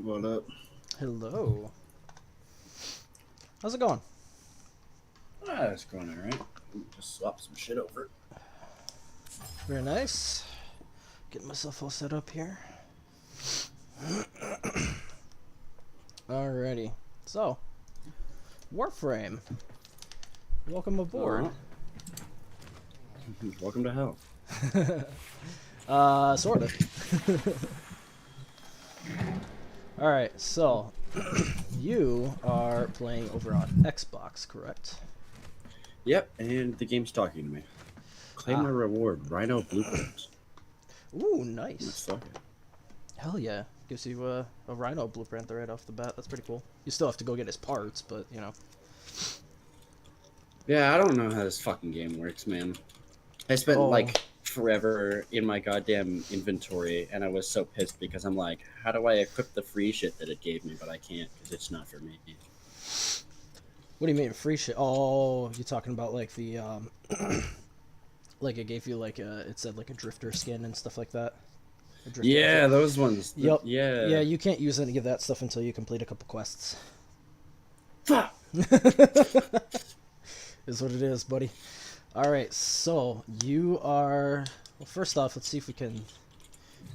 What up? Hello. How's it going? It's going alright. Just swap some shit over. Very nice. Getting myself all set up here. Alrighty. So, Warframe. Welcome aboard. Welcome to hell. Sort of. Alright, so, you are playing over on Xbox, correct? Yep, and the game's talking to me. Claim the reward, Rhino Blueprint. Ooh, Let's nice. fuck it. Hell yeah. Gives you a Rhino blueprint right off the bat. That's pretty cool. You still have to go get his parts, but, you know. Yeah, I don't know how this fucking game works, man. I spent like forever in my goddamn inventory, and I was so pissed because I'm like, how do I equip the free shit that it gave me? But I can't because it's not for me. What do you mean free shit? Oh, you're talking about like the like it gave you like it said like a drifter skin and stuff like that. Yeah, those ones. Yep. Yeah. Yeah, you can't use any of that stuff until you complete a couple quests. Fuck. Is what it is, buddy. All right, so you are. Well, first off, let's see if we can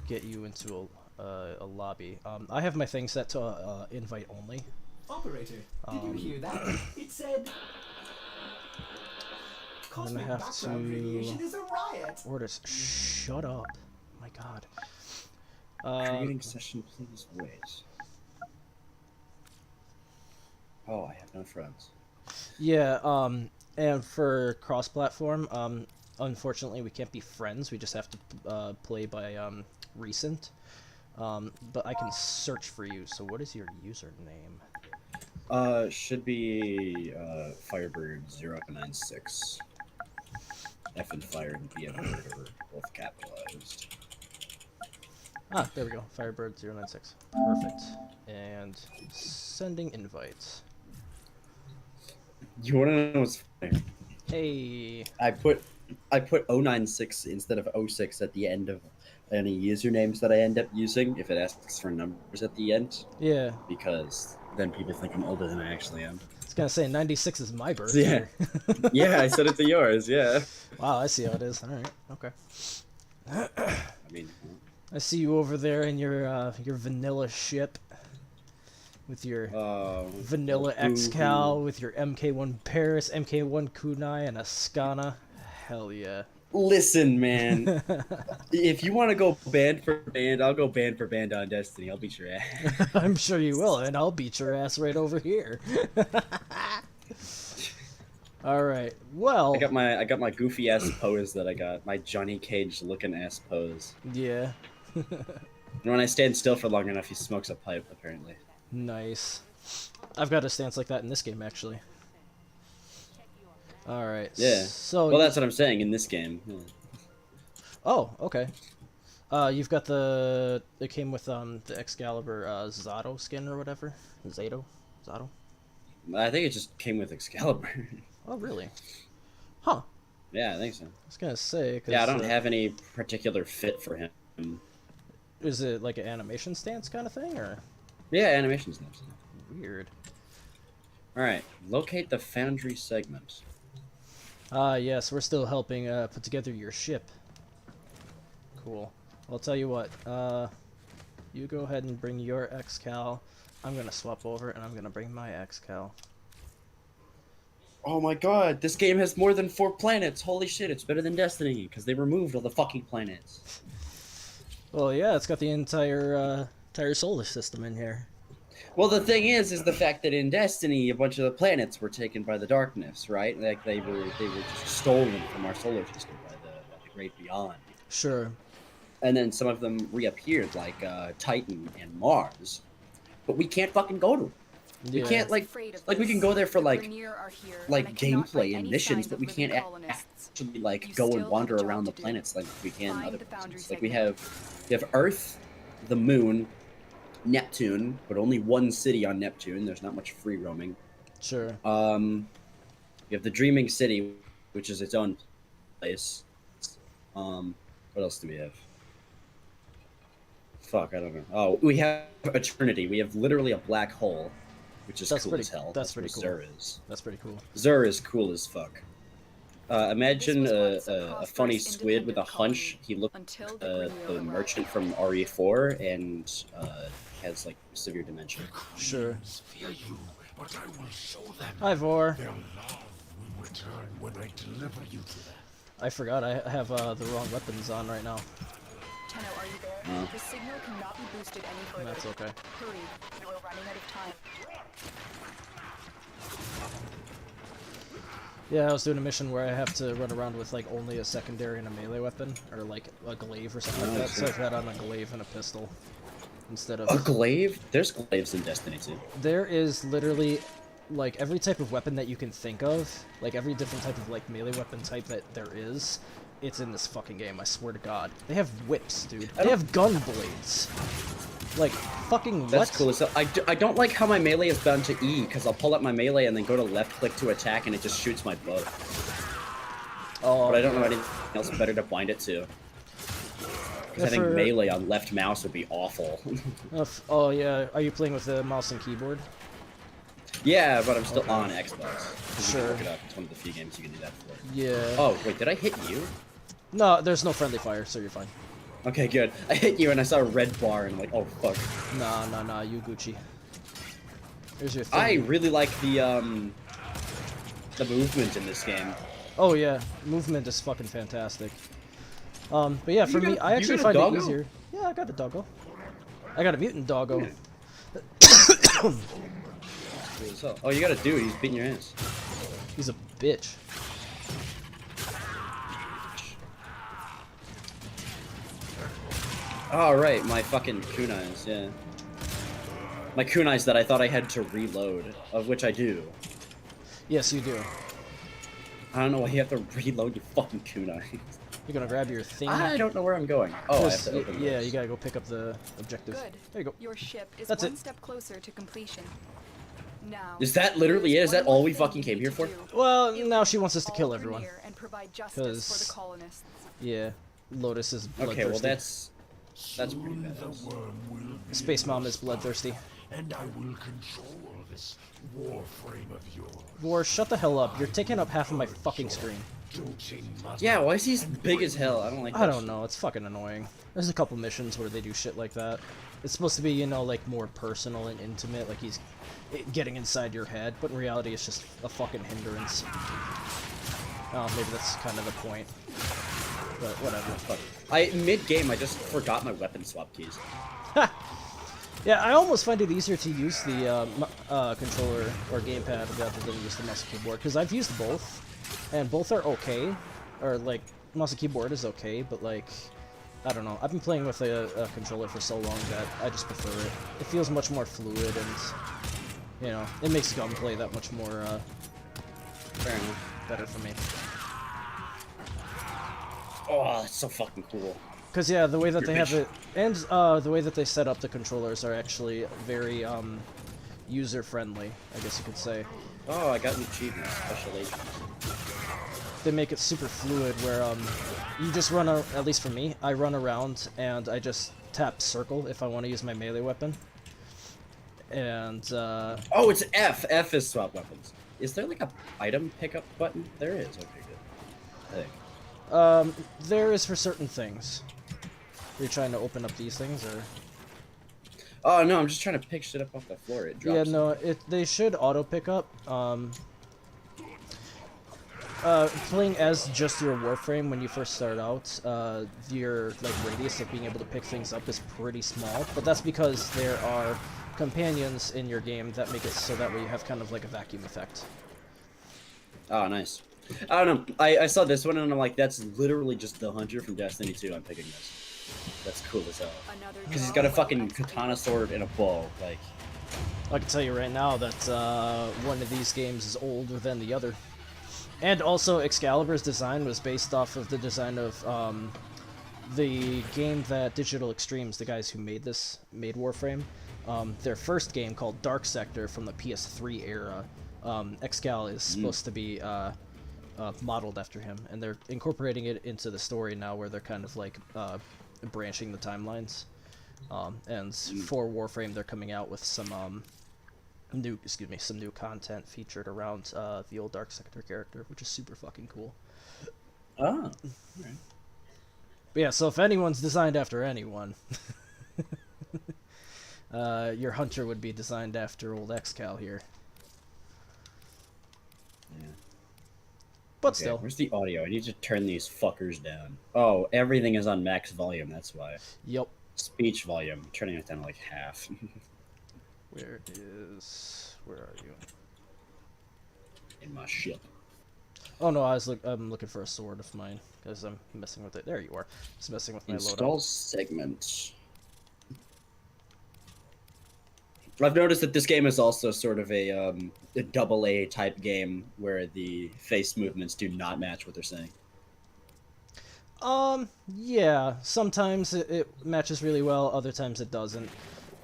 get you into a lobby. I have my thing set to invite only. Operator, did you hear that? It said I'm gonna cosmic have background to radiation is a riot. orders. Shut up! My God. Creating session, please wait. Oh, I have no friends. Yeah. And for cross-platform, unfortunately, we can't be friends. We just have to play by recent. But I can search for you. So, what is your username? Should be Firebird096. F and Fire and B and Bird are both capitalized. Ah, there we go. Firebird096. Perfect. And sending invites. You want to know what's funny? Hey. I put 096 instead of 06 at the end of any usernames that I end up using if it asks for numbers at the end. Yeah. Because then people think I'm older than I actually am. I was gonna say 96 is my birth. Yeah. Yeah, I said it to yours. Yeah. Wow, I see how it is. All right. Okay. I mean, I see you over there in your vanilla ship with your vanilla X-Cal with your MK1 Paris, MK1 Kunai, and a Skana. Hell yeah. listen, man. If you want to go band for band, I'll go band for band on Destiny. I'll beat your ass. I'm sure you will, and I'll beat your ass right over here. All right. Well, I got my goofy ass pose that I got. My Johnny Cage looking ass pose. yeah. And when I stand still for long enough, he smokes a pipe. Apparently. Nice. I've got a stance like that in this game, actually. All right. Yeah. So. Well, that's what I'm saying in this game. Yeah. Oh, okay. You've got the. It came with the Excalibur Zato skin or whatever. Zato. I think it just came with Excalibur. Oh, really? Huh. Yeah, I think so. I was gonna say. 'Cause, Yeah, I don't have any particular fit for him. Is it like an animation stance kind of thing, or? Yeah, animation snaps. Weird. All right, locate the Foundry segment. Yes, we're still helping put together your ship. Cool. I'll tell you what. You go ahead and bring your X-Cal. I'm gonna swap over, and I'm gonna bring my X-Cal. Oh my god, this game has more than 4 planets. Holy shit, it's better than Destiny because they removed all the fucking planets. Well, yeah, it's got the entire solar system in here. Well, the thing is the fact that in Destiny, a bunch of the planets were taken by the darkness, right? Like they were just stolen from our solar system by the great beyond. Sure. And then some of them reappeared, like Titan and Mars, but we can't fucking go to them. Yeah. We can't like we can go there for like gameplay and missions, but we can't actually like go and wander around the planets like we can other places. Like we have Earth, the Moon, Neptune, but only one city on Neptune. There's not much free roaming. Sure. You have the Dreaming City, which is its own place. What else do we have? Fuck, I don't know. Oh, we have Eternity. We have literally a black hole, which is That's cool pretty. as hell. That's pretty cool. Zur is. That's pretty cool. Zur is cool as fuck. Imagine a funny squid with a hunch. He looked the merchant from RE4 and has like severe dementia. Sure. Fear you, but I will show them. Hi, Vor. Their love will return when I deliver you to them. I forgot I have the wrong weapons on right now. Tenno, are you there? The signal cannot be boosted any further. That's okay. Hurry, you are running out of time. Yeah, I was doing a mission where I have to run around with like only a secondary and a melee weapon, or like a glaive or something like that. So I've got on a glaive and a pistol instead of a glaive. There's glaives in Destiny 2. There is literally like every type of weapon that you can think of, like every different type of like melee weapon type that there is. It's in this fucking game, I swear to God. They have whips, dude. They have gun blades. Like, fucking what? That's cool. So I don't like how my melee is bound to E, because I'll pull up my melee and then go to left click to attack and it just shoots my bow. Oh, but I don't know anything else better to bind it to. Because I think melee on left mouse would be awful. Oh yeah, are you playing with the mouse and keyboard? Yeah, but I'm still on Xbox. Sure. You can look it up. It's one of the few games you can do that for. Yeah. Oh, wait, did I hit you? No, there's no friendly fire, so you're fine. Okay, good. I hit you and I saw a red bar and I'm like, oh fuck. Nah, you Gucci. Here's your thing. I really like the movement in this game. Oh yeah, movement is fucking fantastic. But yeah, for me, I actually find it easier. Yeah, I got a doggo. I got a mutant doggo. Oh, you got a dude. He's beating your ass. He's a bitch. Oh, right, my fucking kunais, yeah. My kunais that I thought I had to reload, of which I do. Yes, you do. I don't know why you have to reload your fucking kunais. You're gonna grab your thing. I don't know where I'm going. Oh, I have to open yeah, this. you gotta go pick up the objective. Good. There you go. Your ship is That's one it. step closer to completion. Now, Is that literally it? Is that all we fucking came here for? Well, now she wants us to kill everyone. And provide justice for the colonists. Yeah, Lotus is bloodthirsty. Okay, well that's pretty Soon bad. the worm will be Space Mom is bloodthirsty. and I will control this warframe of yours. War, shut the hell up. You're taking up half of my fucking screen. Yeah, why is he big as hell? I don't like that. I don't know, it's fucking annoying. There's a couple missions where they do shit like that. It's supposed to be, you know, like more personal and intimate, like he's getting inside your head, but in reality it's just a fucking hindrance. Oh, maybe that's kind of the point. But whatever. Mid-game, I just forgot my weapon swap keys. Yeah, I almost find it easier to use the controller or gamepad rather than use the mouse and keyboard, because I've used both, and both are okay. Or, like, mouse and keyboard is okay, but, like, I don't know. I've been playing with a controller for so long that I just prefer it. It feels much more fluid, and, you know, it makes gunplay that much more, Fair enough. better for me. Oh, that's so fucking cool. Because, yeah, the way that they have it, and the way that they set up the controllers are actually very user-friendly, I guess you could say. Oh, I got an achievement, special agent. They make it super fluid where you just run, at least for me, I run around and I just tap circle if I want to use my melee weapon. And, Oh, it's F! F is swap weapons. Is there like a item pickup button? There is, okay, good. I think. There is for certain things. Are you trying to open up these things, or...? Oh, no, I'm just trying to pick shit up off the floor. It drops. Yeah, no, they should auto-pick up. Playing as just your Warframe when you first start out, your like radius of being able to pick things up is pretty small, but that's because there are companions in your game that make it so that way you have kind of like a vacuum effect. Oh, nice. I don't know. I saw this one and I'm like, that's literally just the hunter from Destiny 2. I'm picking this. That's cool as hell. Because he's got a fucking katana sword and a bow. Like, I can tell you right now that one of these games is older than the other. And also, Excalibur's design was based off of the design of the game that Digital Extremes, the guys who made Warframe, their first game called Dark Sector from the PS3 era. Excal is supposed to be modeled after him, and they're incorporating it into the story now, where they're kind of like branching the timelines. And for Warframe, they're coming out with some some new content featured around the old Dark Sector character, which is super fucking cool. Oh. Right. But yeah, so if anyone's designed after anyone, your hunter would be designed after old Excal here. Yeah. But Okay, still. where's the audio? I need to turn these fuckers down. Oh, everything is on max volume, that's why. Yep. Speech volume. I'm turning it down to like half. Where are you? In my ship. Oh no, I'm looking for a sword of mine because I'm messing with it. There you are. Just messing with my Install loadout. segments. I've noticed that this game is also sort of a double A type game where the face movements do not match what they're saying. Yeah. Sometimes it matches really well. Other times it doesn't.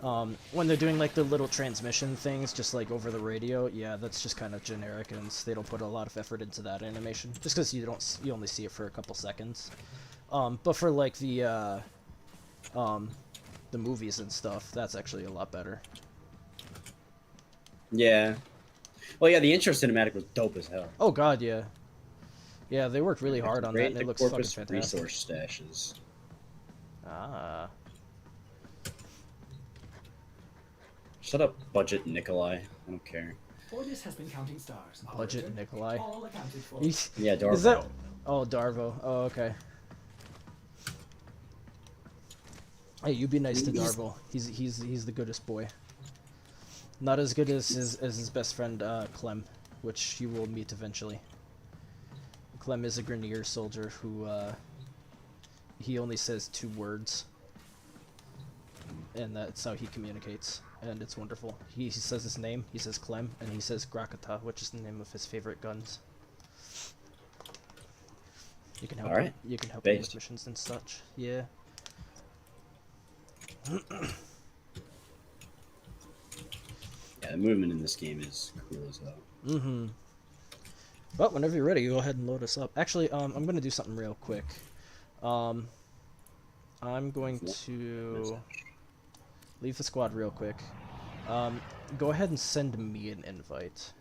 When they're doing like the little transmission things, just like over the radio, yeah, that's just kind of generic, and they don't put a lot of effort into that animation, just because you only see it for a couple seconds. But for like the movies and stuff, that's actually a lot better. Yeah. Well, yeah, the intro cinematic was dope as hell. Oh god, yeah. Yeah, they worked really hard on that, and it looks fucking Corpus fantastic. resource stashes. Ah. Shut up, Budget Nikolai. I don't care. Ordis has been counting stars. Budget Operator. Nikolai. All accounted for. Yeah, Darvo. Is that? Oh, Darvo. Oh, okay. Hey, you be nice to Darvo. He's the goodest boy. Not as good as his best friend Clem, which you will meet eventually. Clem is a Grenier soldier who he only says 2 words, and that's how he communicates, and it's wonderful. He says his name, he says Clem, and he says Grakata, which is the name of his favorite guns. You can help All right. you can help him with missions and such. Yeah. Yeah, the movement in this game is cool as hell. Mm-hmm. Well, whenever you're ready, go ahead and load us up. Actually, I'm gonna do something real quick. I'm going to leave the squad real quick. Go ahead and send me an invite.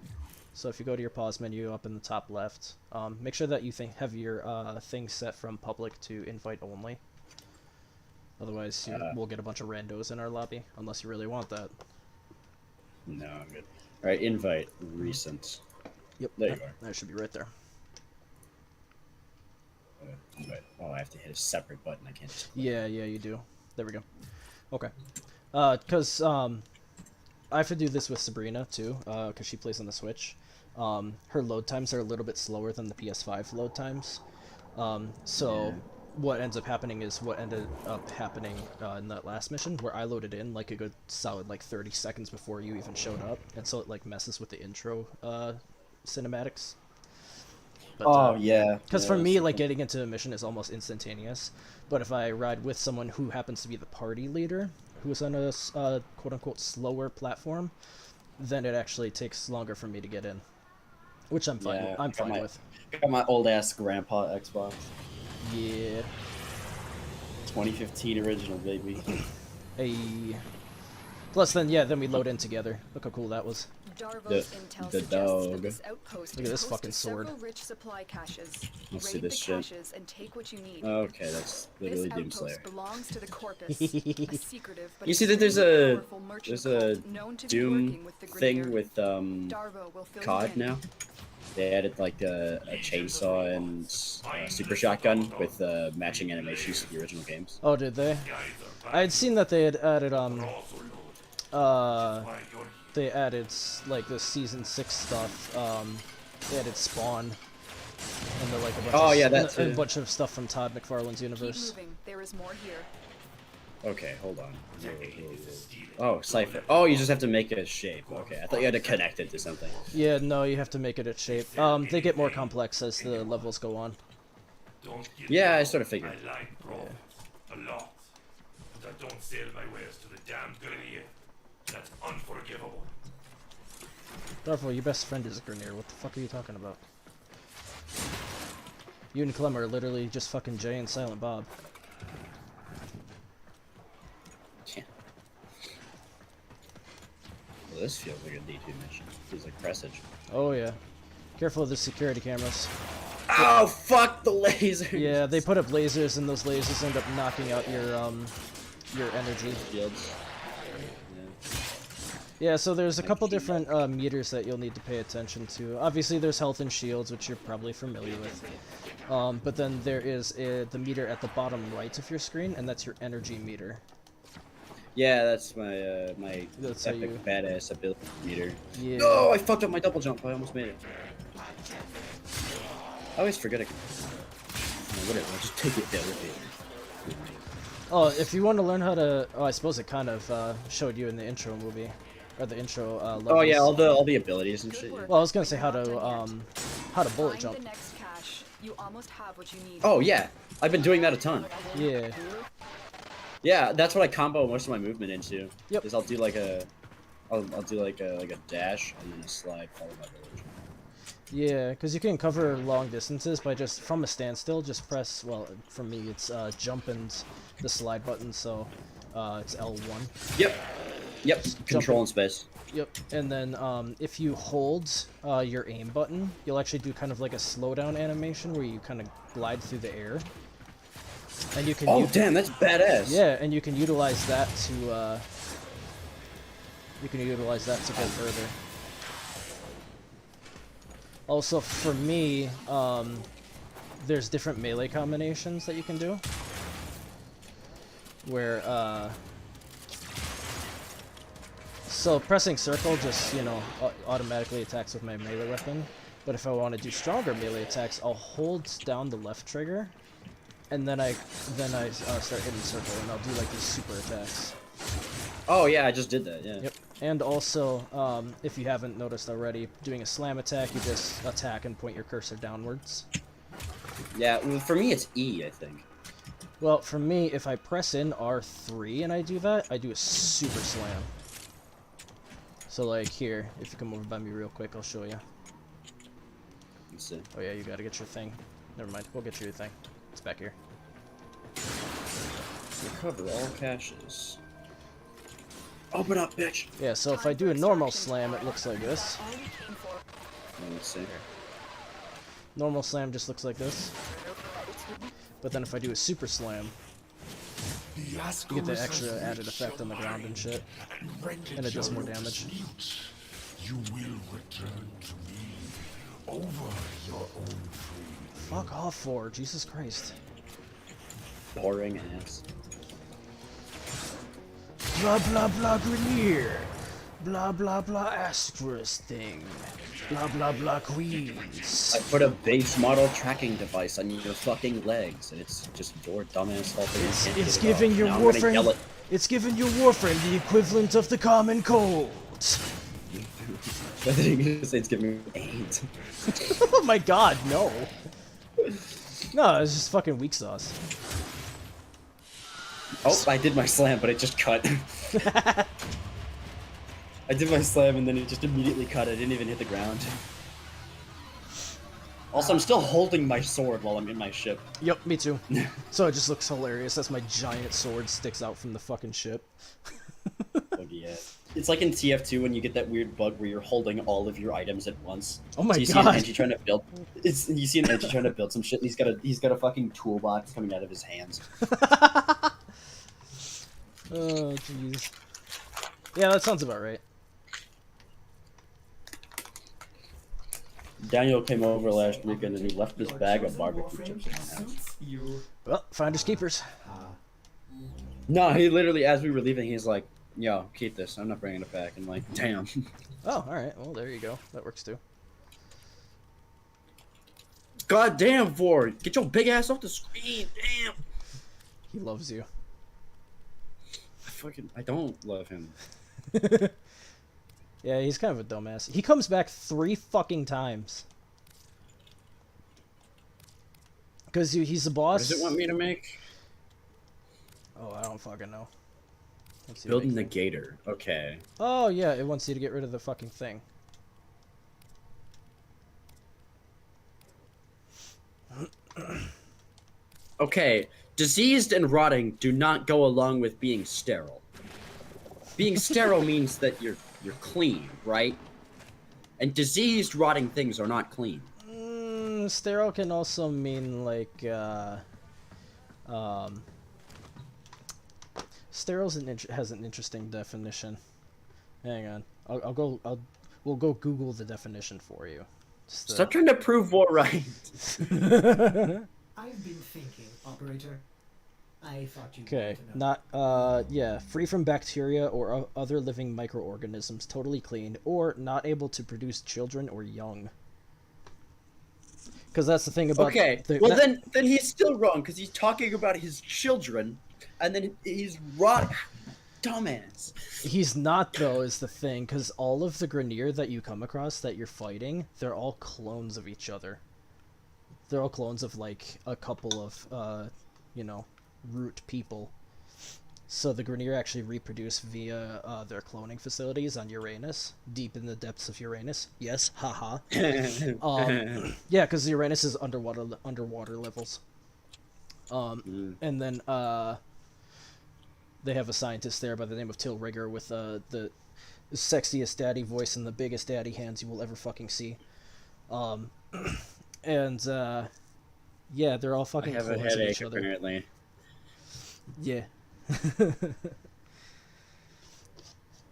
So if you go to your pause menu up in the top left, make sure that you have your thing set from public to invite only. Otherwise, we'll get a bunch of randos in our lobby, unless you really want that. No, I'm good. Alright, invite. Recent. Yep. There you are. That should be right there. Invite. Oh, I have to hit a separate button. I can't just click. Yeah, you do. There we go. Okay. Because I have to do this with Sabrina, too, because she plays on the Switch. Her load times are a little bit slower than the PS5 load times. So what ends up happening is what ended up happening in that last mission, where I loaded in like a good solid like 30 seconds before you even showed up, and so it like messes with the intro cinematics. But, yeah. Because for me, like, getting into a mission is almost instantaneous. But if I ride with someone who happens to be the party leader, who is on a quote-unquote slower platform, then it actually takes longer for me to get in. Which I'm fine with. I'm fine with. Got my old-ass grandpa Xbox. Yeah. 2015 original, baby. Hey. Plus, then we load in together. Look how cool that was. Darvo's intel the suggests dog. that this outpost Look at this can host fucking sword. several rich supply caches. Let's see Raid this the shit. caches and take what you need. Okay, that's literally This Doomslayer. outpost belongs to the Corpus, a secretive but You see that there's extremely a powerful merchant there's a cult known to be Doom working with the thing Grenier. with Darvo will fill COD you in. now. They added like a chainsaw and super shotgun with matching animations to the original games. Oh, did they? I had seen that they had added they added like the season 6 stuff. They added Spawn and like a bunch a bunch of stuff from Todd McFarlane's universe. Keep moving. There is more here. Okay, hold on. Oh, Cypher. Oh, you just have to make it a shape. Okay, I thought you had to connect it to something. Yeah, no, you have to make it a shape. They get more complex as the levels go on. Yeah, I sort of figured. I like profit a lot, but I don't sell my wares to the damn Grenier. That's unforgivable. Darvo, your best friend is a Grenier. What the fuck are you talking about? You and Clem are literally just fucking Jay and Silent Bob. this feels like a D2 mission. Feels like presage. Oh yeah. Careful of the security cameras. Oh fuck the laser! Yeah, they put up lasers, and those lasers end up knocking out your energy. Shields. Yeah, so there's a couple different meters that you'll need to pay attention to. Obviously, there's health and shields, which you're probably familiar with. But then there is the meter at the bottom right of your screen, and that's your energy meter. Yeah, that's my my That's how epic you- badass ability meter. Yeah. No, I fucked up my double jump. I almost made it. I always forget it. No, whatever, I'll just take it there with me. Oh, if you want to learn how to... Oh, I suppose it kind of showed you in the intro movie. Or the intro levels. Oh yeah, all the abilities and shit. Yeah. Well, I was gonna say how to bullet Find jump. the next cache. You almost have what you need. Oh yeah, I've been doing that a ton. Yeah. Yeah, that's what I combo most of my movement into. Yep. Is I'll do like a dash and then a slide followed by bullet jump. Yeah, because you can cover long distances by just, from a standstill, just press, well, for me, it's jump and the slide button, so it's L1. Yep. Yep. Just Control jump and space. Yep, and then if you hold your aim button, you'll actually do kind of like a slowdown animation where you kind of glide through the air. And you can Oh damn, that's badass. yeah, and you can utilize that to go further. Also, for me, there's different melee combinations that you can do. Where, so pressing circle just, you know, automatically attacks with my melee weapon. But if I want to do stronger melee attacks, I'll hold down the left trigger, and then I start hitting circle, and I'll do like these super attacks. Oh yeah, I just did that. Yeah. Yep. And also, if you haven't noticed already, doing a slam attack, you just attack and point your cursor downwards. Yeah. Well, for me, it's E, I think. Well, for me, if I press in R3 and I do that, I do a super slam. So like here, if you come over by me real quick, I'll show you. Let's see. Oh yeah, you gotta get your thing. Never mind, we'll get you your thing. It's back here. Recover all caches. Open up, bitch. Yeah, so if I do a normal slam, it looks like this. All we came for. Let's see. Normal slam just looks like this. But then if I do a super slam, you get the extra added effect on the ground and shit. And it does more damage. You will return to me over your own free. Fuck off, 4. Jesus Christ. Boring ass. Blah blah blah Grenier. Blah blah blah asterisk thing. Blah blah blah queens. I put a base model tracking device on your fucking legs, and it's just your dumbass fault. That you can't It's get it giving off. your Now I'm gonna yell Warframe. it. It's giving your Warframe the equivalent of the common cold. I think you're gonna say it's giving me AIDS. Oh my god, no. No, it's just fucking weak sauce. Oh, I did my slam, but it just cut. I did my slam and then it just immediately cut. I didn't even hit the ground. Also, I'm still holding my sword while I'm in my ship. Yep, me too. So it just looks hilarious. That's my giant sword sticks out from the fucking ship. Oh, yeah. It's like in TF2 when you get that weird bug where you're holding all of your items at once. Oh my so you god. See an Engie trying to build. You see an Engie trying to build some shit, and he's got a fucking toolbox coming out of his hands. Oh jeez. Yeah, that sounds about right. Daniel came over last weekend and he left this bag of barbecue chips in my house. Suits you. Well, finders keepers. No, he literally, as we were leaving, he's like, "Yo, keep this. I'm not bringing it back." And like, damn. Oh, alright. Well, there you go. That works too. God damn, Ford! Get your big ass off the screen. Damn. He loves you. I don't love him. Yeah, he's kind of a dumbass. He comes back 3 fucking times. Because he's the What boss. does it want me to make? Oh, I don't fucking know. Let's see Build what a I can- negator. Okay. Oh, yeah, it wants you to get rid of the fucking thing. Okay. Diseased and rotting do not go along with being sterile. Being sterile means that you're you're clean, right? And diseased, rotting things are not clean. Sterile can also mean like sterile has an interesting definition. Hang on, we'll go Google the definition for you. Stop trying to prove war right. I've been thinking, operator. I thought you Okay, wanted to know. not free from bacteria or other living microorganisms, totally clean, or not able to produce children or young. Because that's the thing about. Okay, well then he's still wrong because he's talking about his children, and then he's rot. Dumbass. He's not though, is the thing, because all of the Grineer that you come across that you're fighting, they're all clones of each other. They're all clones of like a couple of you know, root people. So the Grineer actually reproduce via their cloning facilities on Uranus, deep in the depths of Uranus. Yes, haha. Yeah, because Uranus is underwater levels. And then they have a scientist there by the name of Till Rigger with the sexiest daddy voice and the biggest daddy hands you will ever fucking see. And yeah, they're all fucking I have a clones of each headache other. apparently. Yeah.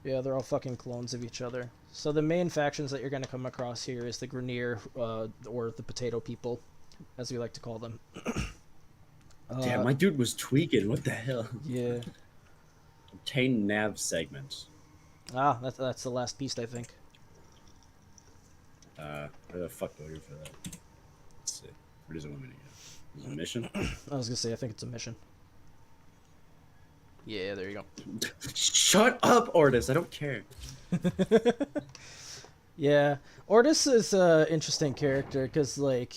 Yeah, they're all fucking clones of each other. So the main factions that you're going to come across here is the Grineer, or the Potato People, as we like to call them. Damn, my dude was tweaking. What the hell? Yeah. Obtain nav segment. Ah, that's the last beast, I think. Where the fuck do I go for that? Let's see. Where does it want me to go? Is it a mission? I was gonna say, I think it's a mission. Yeah, there you go. Shut up, Ortis. I don't care. Yeah, Ortis is an interesting character because, like,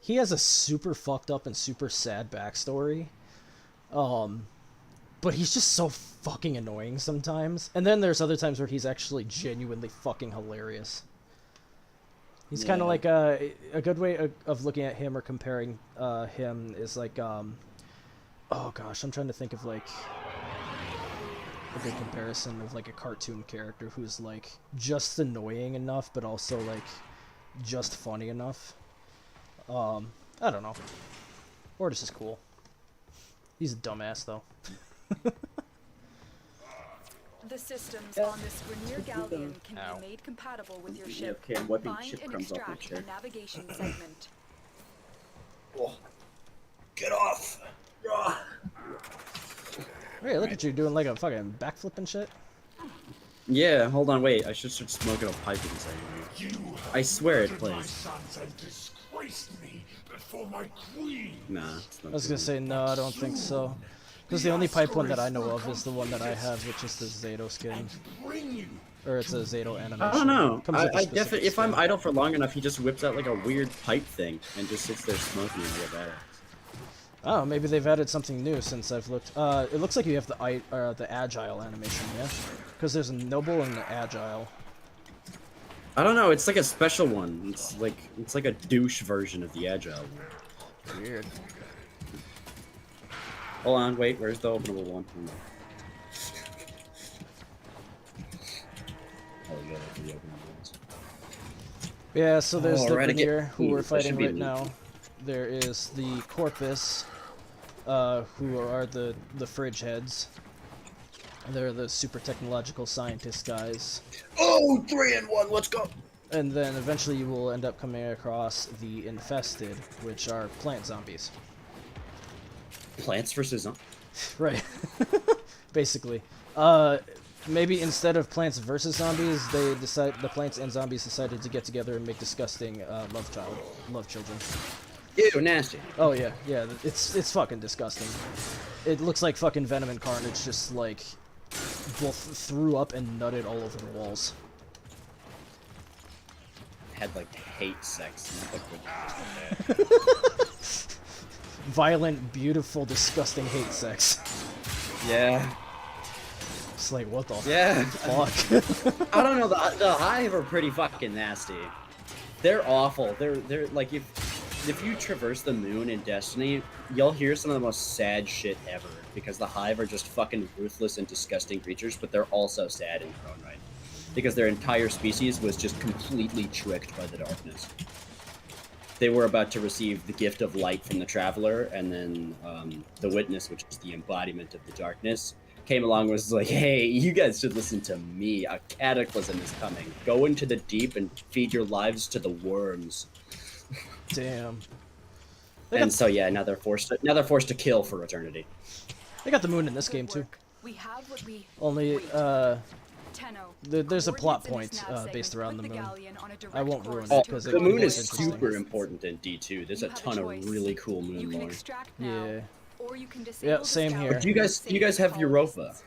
he has a super fucked up and super sad backstory. But he's just so fucking annoying sometimes. And then there's other times where he's actually genuinely fucking hilarious. He's kind of like a good way of looking at him or comparing him is like, oh gosh, I'm trying to think of like a good comparison of like a cartoon character who's like just annoying enough, but also like just funny enough. I don't know. Ortis is cool. He's a dumbass though. The systems on this Grineer galleon can be made compatible with your ship. Okay, I'm wiping Find chip and crumbs off my extract chair. the navigation segment. Oh, get off! Hey, look at you doing like a fucking backflip and shit. Yeah, hold on, wait. I should start smoking a pipe inside here. I swear it My plays. sons have disgraced me before my queen. Nah, it's not. I was gonna say no, I don't think so. Because the only pipe one that I know of is the one that I have, which is the Zato skin. Bring you. Or it's a Zato animation. I don't know. Comes with a I specific definitely, if I'm skin. idle for long enough, he just whips out like a weird pipe thing and just sits there smoking and get badass. Oh, maybe they've added something new since I've looked. It looks like you have the Agile animation, yeah? Because there's a Noble and the Agile. I don't know. It's like a special one. It's like a douche version of the agile one. Weird. Hold on, wait. Where's the openable one? Oh, yeah, that's the openable ones. Yeah, so there's the Eradicate- Grineer, who we're that fighting should be right neat. now. There is the Corpus, who are the fridge heads. They're the super technological scientist guys. Oh, 3 in 1. Let's go. And then eventually you will end up coming across the Infested, which are plant zombies. Plants versus zombies. Right. Basically. Maybe instead of Plants versus Zombies, the plants and zombies decided to get together and make disgusting love children. Ew, nasty. Oh yeah, yeah, it's fucking disgusting. It looks like fucking Venom and Carnage just like both threw up and nutted all over the walls. Had like hate sex. Not like Violent, beautiful, disgusting hate sex. yeah. It's like, what the Yeah. fuck? I don't know. The Hive are pretty fucking nasty. They're awful. They're like if you traverse the moon in Destiny, you'll hear some of the most sad shit ever because the Hive are just fucking ruthless and disgusting creatures, but they're also sad in their own right. because their entire species was just completely tricked by the darkness. They were about to receive the gift of light from the Traveler, and then the Witness, which is the embodiment of the darkness, came along and was like, hey, you guys should listen to me. A cataclysm is coming. Go into the deep and feed your lives to the worms. Damn. And so yeah, now they're forced to kill for eternity. They got the moon in this game too. We have what we Only Tenno. there's a plot Coordinates in point this nav based segment around the put moon. galleon on a direct I won't course ruin to it Oh, because the it moon looks is interesting. super important in D2. There's You a have a ton of choice. really cool You moon can lore. extract now, Yeah. or you can disable Yeah, the same here. scouting Do you guys and save have the Europa? colonists.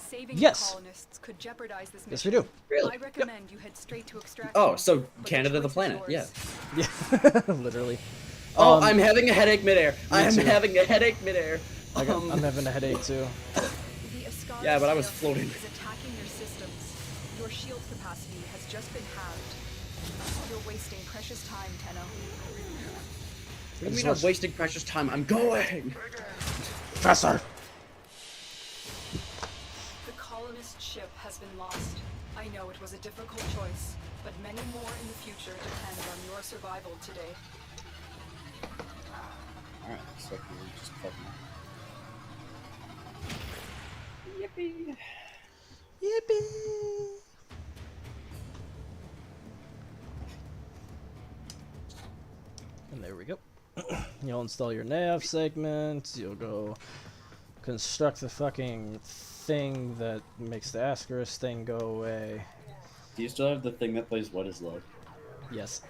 Saving Yes. the colonists could jeopardize this Yes, we mission. do. Really? I recommend you head straight to extraction. Oh, so but Canada the choice is planet, yeah. yours. Yeah, literally. Oh, I'm having a headache midair. I'm too. having a headache midair. I'm having a headache too. The Ascaris Yeah, but I was failsafe floating. is attacking your systems. Your shield capacity has just been halved. You're wasting precious time, Tenno. What do you mean I'm wasting precious time? I'm going! Professor! The colonist ship has been lost. I know it was a difficult choice, but many more in the future depend on your survival today. Alright, looks like we're just fucking. Yippee! Yippee! And there we go. You'll install your nav segment, you'll go construct the fucking thing that makes the Ascaris thing go away. Do you still have the thing that plays What Is Love? Yes.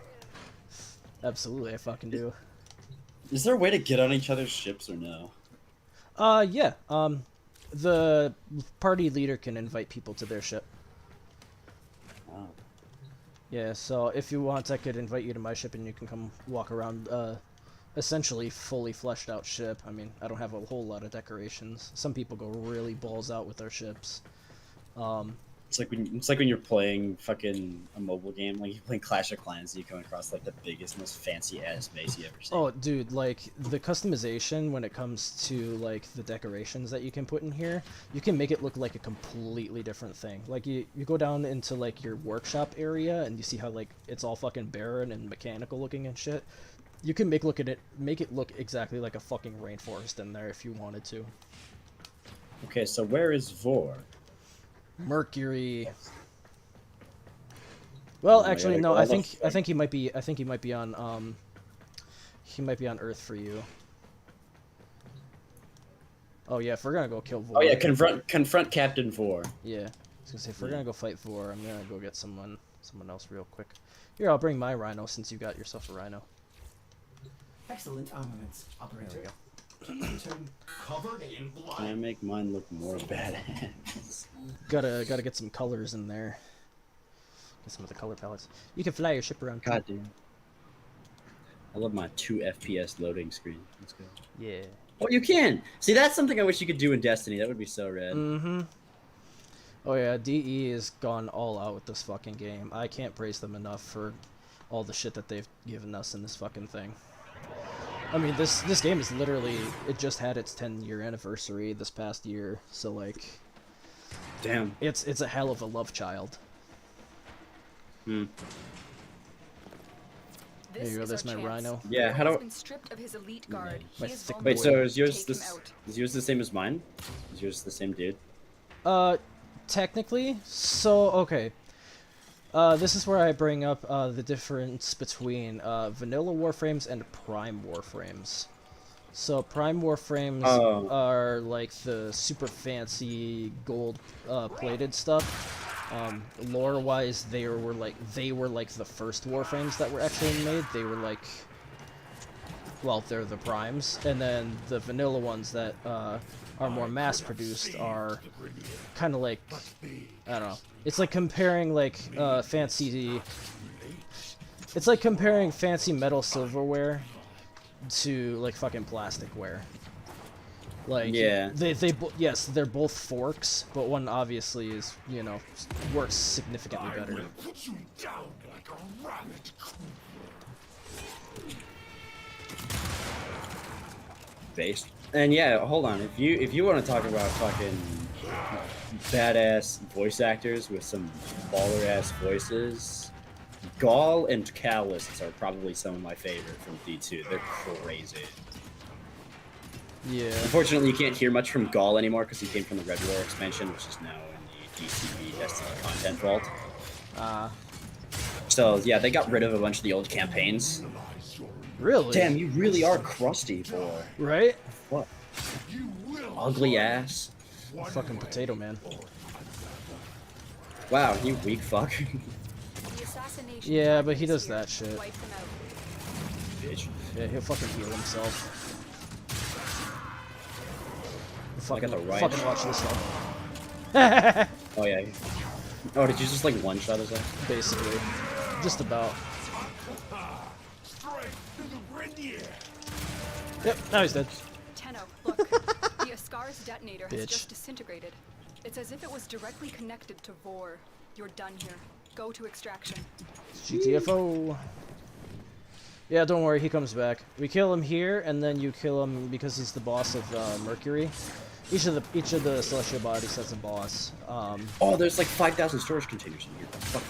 Absolutely, I fucking do. Is there a way to get on each other's ships or no? Yeah. The party leader can invite people to their ship. Oh. Yeah, so if you want, I could invite you to my ship and you can come walk around, essentially fully fleshed out ship. I mean, I don't have a whole lot of decorations. Some people go really balls out with their ships. It's like when you're playing fucking a mobile game, like you're playing Clash of Clans, and you come across like the biggest, most fancy ass base you ever seen. Oh, dude, like the customization when it comes to like the decorations that you can put in here, you can make it look like a completely different thing. Like you go down into like your workshop area and you see how like it's all fucking barren and mechanical looking and shit. You can make it look exactly like a fucking rainforest in there if you wanted to. Okay, so where is Vor? Mercury. Well, Oh, actually, yeah, no. all I the think he might be. I think he might be on. He might be on Earth for you. Oh yeah, if we're gonna go kill Vor. Oh yeah, confront Captain Vor. Yeah. I was gonna say if we're gonna go fight Vor, I'm gonna go get someone else real quick. Here, I'll bring my rhino since you got yourself a rhino. Excellent armaments, operator. There we go. Covered in blood. Can I make mine look more badass? Gotta get some colors in there. Get some of the color palettes. You can fly your ship around. God damn. I love my 2 FPS loading screen. Let's go. Yeah. Oh, you can! See, that's something I wish you could do in Destiny. That would be so rad. Mm-hmm. Oh yeah, DE has gone all out with this fucking game. I can't praise them enough for all the shit that they've given us in this fucking thing. I mean, this game is literally, it just had its 10-year anniversary this past year, so like, Damn. it's a hell of a love child. Hmm. There you go, there's my rhino. Yeah, how do been stripped of his elite guard. My He is thick Wait, so vulnerable. is yours Take him this? out. Is yours the same as mine? Is yours the same dude? Technically, so, okay. This is where I bring up the difference between vanilla Warframes and Prime Warframes. So Prime Warframes are like the super fancy gold plated stuff. Lore-wise, they were like the first Warframes that were actually made. They were like, well, they're the primes, and then the vanilla ones that are more mass-produced are kind of like, I don't know. It's like comparing like fancy. It's like comparing fancy metal silverware to like fucking plasticware. Like, Yeah. Yes, they're both forks, but one obviously is, you know, works significantly better. Put you down like a rabbit. Based. And yeah, hold on. If you want to talk about fucking badass voice actors with some baller ass voices. Gaul and Callists are probably some of my favorite from D2. They're crazy. Yeah. Unfortunately, you can't hear much from Gaul anymore because he came from the Red War expansion, which is now in the DCB Destiny content vault. So yeah, they got rid of a bunch of the old campaigns. Really? Damn, you really are crusty, boy. Right? What? Ugly ass. Fucking potato man. Wow, you weak fuck. The assassination Yeah, but he target does is here. that shit. Wipe them out. Bitch. Yeah, he'll fucking heal himself. I got the right. Fucking watch this stuff. Oh yeah. Oh, did you just like one shot his ass? Basically. Just about. Yep, now he's dead. Tenno, look. The Ascar's detonator has Bitch. just disintegrated. It's as if it was directly connected to Vor. You're done here. Go to extraction. GTFO. Yeah, don't worry, he comes back. We kill him here, and then you kill him because he's the boss of Mercury. Each of the celestial bodies has a boss. Oh, there's like 5,000 storage containers in here. Fuck.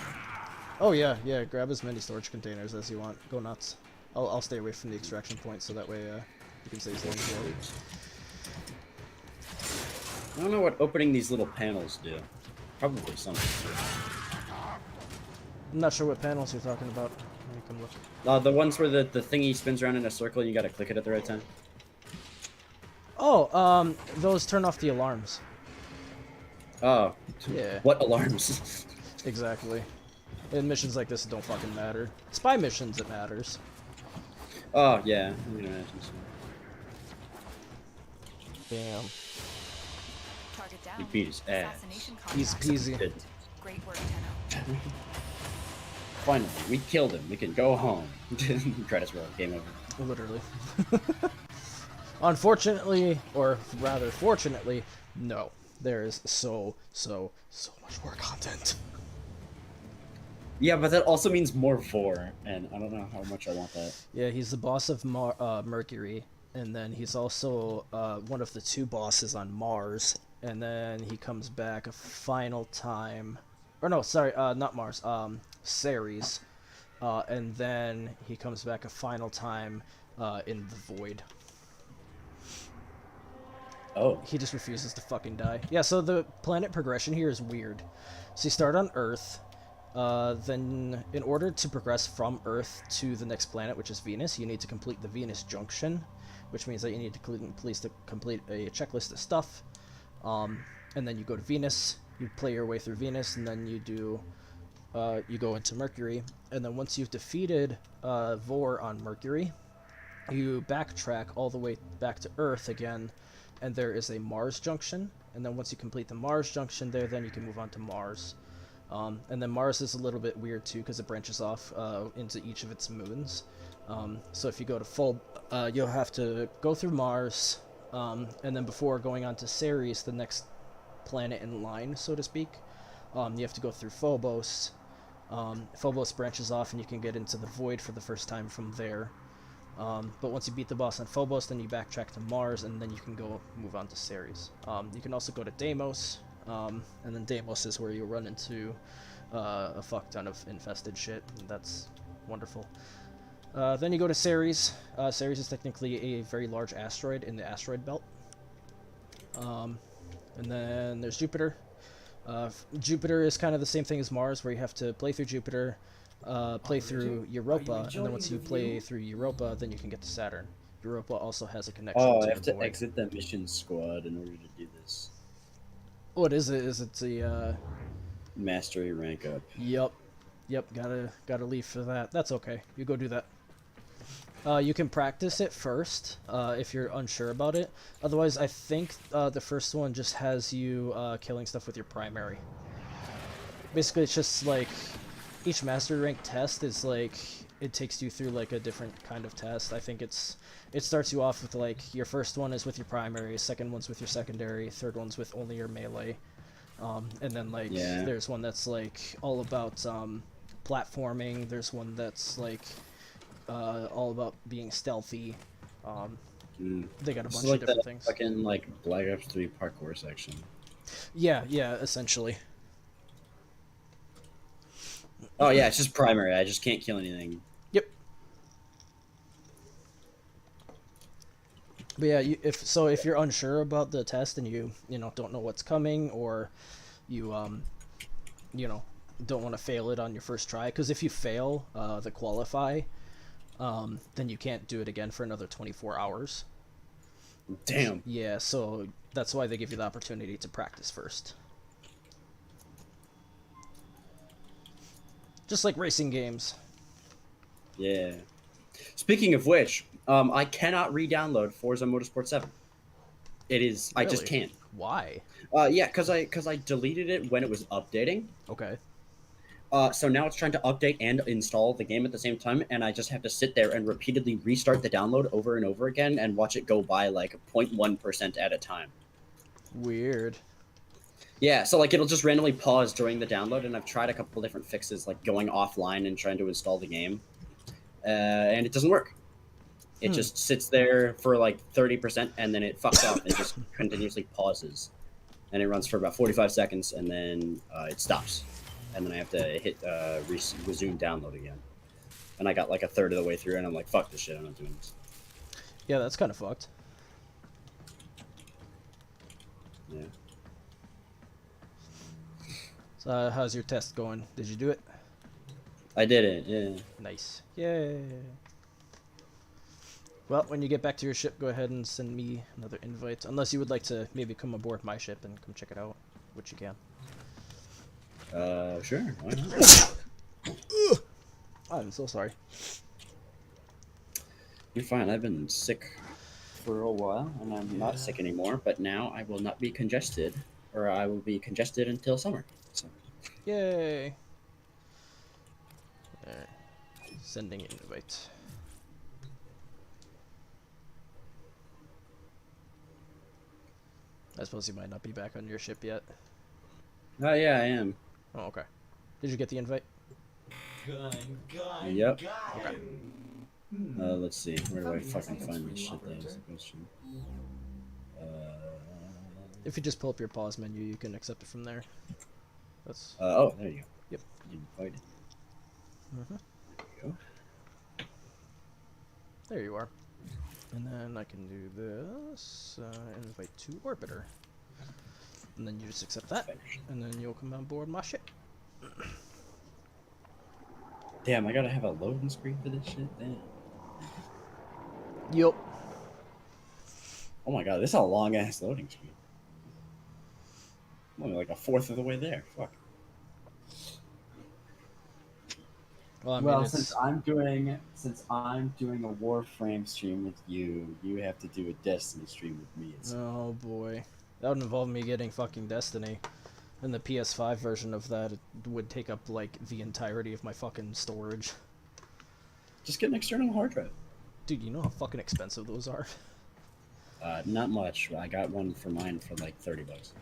Oh yeah, yeah. Grab as many storage containers as you want. Go nuts. I'll stay away from the extraction point so that way you can save things. I don't know what opening these little panels do. Probably something. I'm not sure what panels you're talking about. You can look. The ones where the thingy spins around in a circle and you gotta click it at the right time. Oh, those turn off the alarms. Oh. Yeah. What alarms? Exactly. In missions like this, it don't fucking matter. Spy missions, it matters. Oh, yeah. I can imagine so. Damn. Target down. He beat his ass. Assassination Easy contract. peasy. Good. Great work, Tenno. Finally, we killed him. We can go home. Credits roll. Game over. Literally. Unfortunately, or rather fortunately, no. There is so much more content. Yeah, but that also means more Vor, and I don't know how much I want that. Yeah, he's the boss of Mercury, and then he's also one of the two bosses on Mars, and then he comes back a final time. Or no, sorry, not Mars, Ceres. And then he comes back a final time in the Void. Oh. He just refuses to fucking die. Yeah, so the planet progression here is weird. So you start on Earth, then in order to progress from Earth to the next planet, which is Venus, you need to complete the Venus Junction, which means that you need to complete a checklist of stuff. And then you go to Venus, you play your way through Venus, and then you do, you go into Mercury. And then once you've defeated Vor on Mercury, you backtrack all the way back to Earth again, and there is a Mars junction, and then once you complete the Mars junction there, then you can move on to Mars. And then Mars is a little bit weird too, because it branches off into each of its moons. So if you go to full, you'll have to go through Mars, and then before going on to Ceres, the next planet in line, so to speak, you have to go through Phobos. Phobos branches off, and you can get into the Void for the first time from there. But once you beat the boss on Phobos, then you backtrack to Mars, and then you can go move on to Ceres. You can also go to Deimos, and then Deimos is where you run into a fuck ton of infested shit, and that's wonderful. Then you go to Ceres. Ceres is technically a very large asteroid in the asteroid belt. And then there's Jupiter. Jupiter is kind of the same thing as Mars, where you have to play through Jupiter, play through Europa, and then once you play through Europa, then you can get to Saturn. Europa also has a connection Oh, to I have the to Void. exit the mission squad in order to do this. What is it? Is it the, Mastery rank up. Yep, gotta leave for that. That's okay. You go do that. You can practice it first, if you're unsure about it. Otherwise, I think the first one just has you killing stuff with your primary. Basically, it's just like each mastery rank test is like it takes you through like a different kind of test. I think it starts you off with like your first one is with your primary, second one's with your secondary, third one's with only your melee, and then like there's one that's like all about platforming. There's one that's like all about being stealthy. They got a bunch of different things. Fucking like Black Ops 3 parkour section. Yeah, yeah, essentially. Oh yeah, it's just primary. I just can't kill anything. Yep. But yeah, if you're unsure about the test and you know don't know what's coming, or you you know don't want to fail it on your first try, because if you fail the qualify, then you can't do it again for another 24 hours. Damn. Yeah, so that's why they give you the opportunity to practice first. Just like racing games. Yeah. Speaking of which, I cannot re-download Forza Motorsport 7. It is I just Really? can't. Why? Yeah, cause I deleted it when it was updating. Okay. So now it's trying to update and install the game at the same time, and I just have to sit there and repeatedly restart the download over and over again and watch it go by like 0.1% at a time. Weird. Yeah, so like it'll just randomly pause during the download, and I've tried a couple different fixes, like going offline and trying to install the game, and it doesn't work. It just sits there for like 30%, and then it fucks off and just continuously pauses, and it runs for about 45 seconds, and then it stops, and then I have to hit resume download again. And I got like a third of the way through, and I'm like, fuck this shit, I'm not doing this. Yeah, that's kind of fucked. Yeah. So how's your test going? Did you do it? I did it, yeah. Nice. Yay. Well, when you get back to your ship, go ahead and send me another invite. Unless you would like to maybe come aboard my ship and come check it out, which you can. Sure, why not? I'm so sorry. You're fine, I've been sick for a while, and I'm not sick anymore, but now I will not be congested, or I will be congested until summer. So. Yay. Alright. Sending invite. I suppose you might not be back on your ship yet. Oh yeah, I am. Oh, okay. Did you get the invite? Yep. Okay. Let's see. Where do I fucking find this shit? That is the question. If you just pull up your pause menu, you can accept it from there. That's. Oh, there you go. Yep. Invited. Mhm. There you go. There you are. And then I can do this. Invite to orbiter. And then you just accept that, and then you'll come on board my ship. Damn, I gotta have a loading screen for this shit. Damn. Yup. Oh my god, this is a long ass loading screen. I'm only like a fourth of the way there. Fuck. Well, I mean, Well, it's... since I'm doing a Warframe stream with you, you have to do a Destiny stream with me. Oh boy, that would involve me getting fucking Destiny, and the PS5 version of that would take up like the entirety of my fucking storage. Just get an external hard drive. Dude, you know how fucking expensive those are. Not much. I got one for mine for like $30.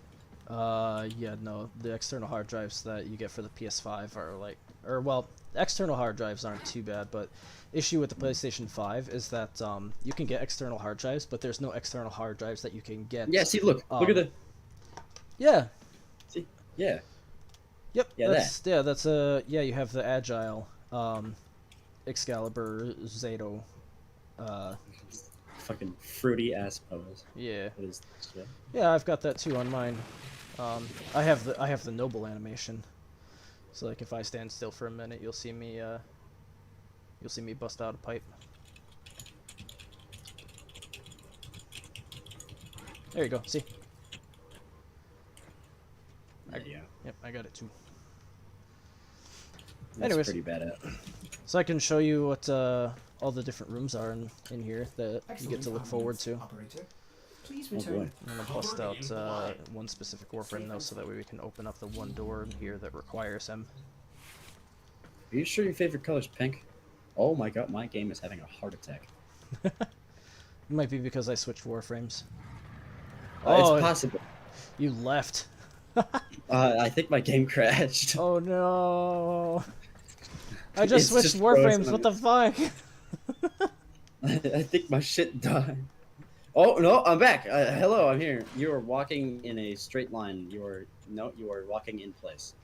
Yeah, no, the external hard drives that you get for the PS5 are like, or well, external hard drives aren't too bad, but issue with the PlayStation 5 is that you can get external hard drives, but there's no external hard drives that you can get. Yeah, see, look at the. Yeah. See, yeah. Yep. Yeah, that's yeah. You have the Agile, Excalibur, Zato. Fucking fruity ass pose. Yeah. What is this shit? Yeah, I've got that too on mine. I have the noble animation. So like if I stand still for a minute, you'll see me bust out a pipe. There you go. See? Yeah. Yep, I got it too. That's Anyways. pretty bad at. So I can show you what all the different rooms are in here that you get to look forward to. Operator, please Oh return. boy. I'm gonna bust out one specific Warframe though, so that way we can open up the one door in here that requires him. Are you sure your favorite color is pink? Oh my god, my game is having a heart attack. It might be because I switched Warframes. It's possible. You left. I think my game crashed. Oh no! I just It's switched just Warframes. frozen. What the fuck? I think my shit died. Oh no, I'm back. Hello, I'm here. You are walking in a straight line. You are walking in place.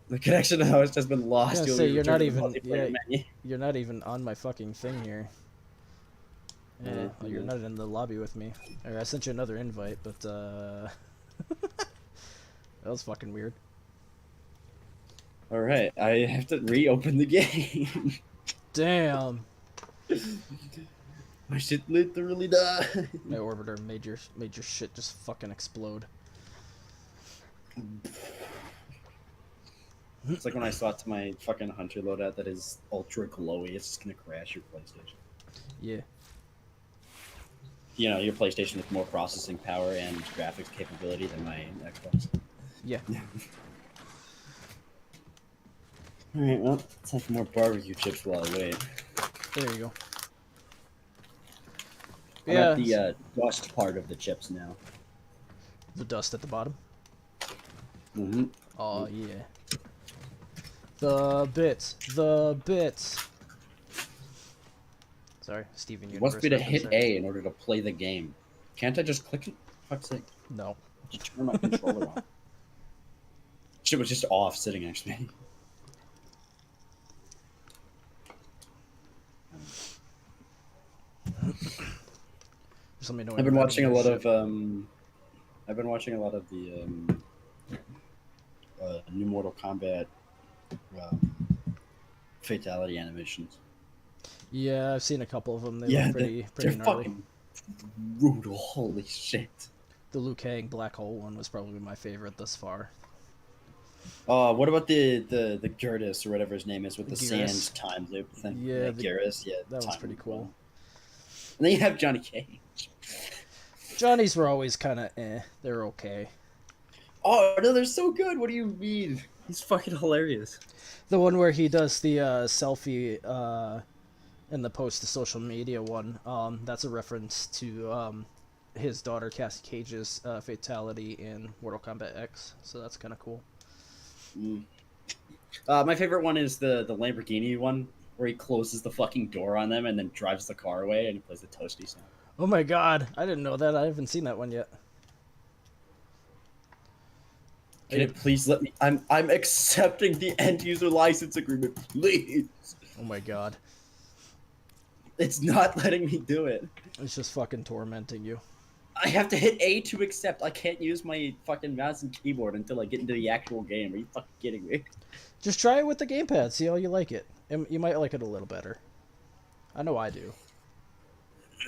The connection host has been I was lost. gonna You'll say be you're returned not to the even multiplayer menu. you're not even on my fucking thing here. Yeah, well, you're Yeah. not in the lobby with me. Or I sent you another invite, but that was fucking weird. All right, I have to reopen the game. Damn. My shit literally died. My orbiter made your shit just fucking explode. It's like when I swap to my fucking hunter loadout that is ultra glowy. It's just gonna crash your PlayStation. Yeah. You know, your PlayStation with more processing power and graphics capability than my Xbox. Yeah. Alright, well, let's have more barbecue chips while I wait. There you go. I'm Yeah. at the dust part of the chips now. The dust at the bottom. Mm-hmm. Oh yeah. The bits. The bits. Sorry, Steven It wants Universe. me to reference hit there. A in order to play the game. Can't I just click it? Fuck's sake. No. Just turn my controller off. Shit was just off sitting next to me. Just let me know. I've when been you're watching a ready lot to of the new Mortal Kombat fatality animations. shit. Yeah, I've seen a couple of them. They Yeah, look pretty they're gnarly. fucking brutal. Holy shit. The Liu Kang Black Hole one was probably my favorite thus far. What about the Gyarados or whatever his name is with the Gyarados. sand time loop thing? Yeah, Gyarados. Yeah, that was time pretty loop cool. one. And then you have Johnny Cage. Johnny's were always kind of They're okay. Oh no, they're so good. What do you mean? He's fucking hilarious. The one where he does the selfie in the post to social media one, that's a reference to his daughter Cassie Cage's fatality in Mortal Kombat X. So that's kind of cool. My favorite one is the Lamborghini one where he closes the fucking door on them and then drives the car away and he plays the toasty sound. Oh my god, I didn't know that. I haven't seen that one yet. Can it please let me? I'm accepting the end user license agreement, please. Oh my god. It's not letting me do it. It's just fucking tormenting you. I have to hit A to accept. I can't use my fucking mouse and keyboard until I get into the actual game. Are you fucking kidding me? Just try it with the gamepad. See how you like it. You might like it a little better. I know I do.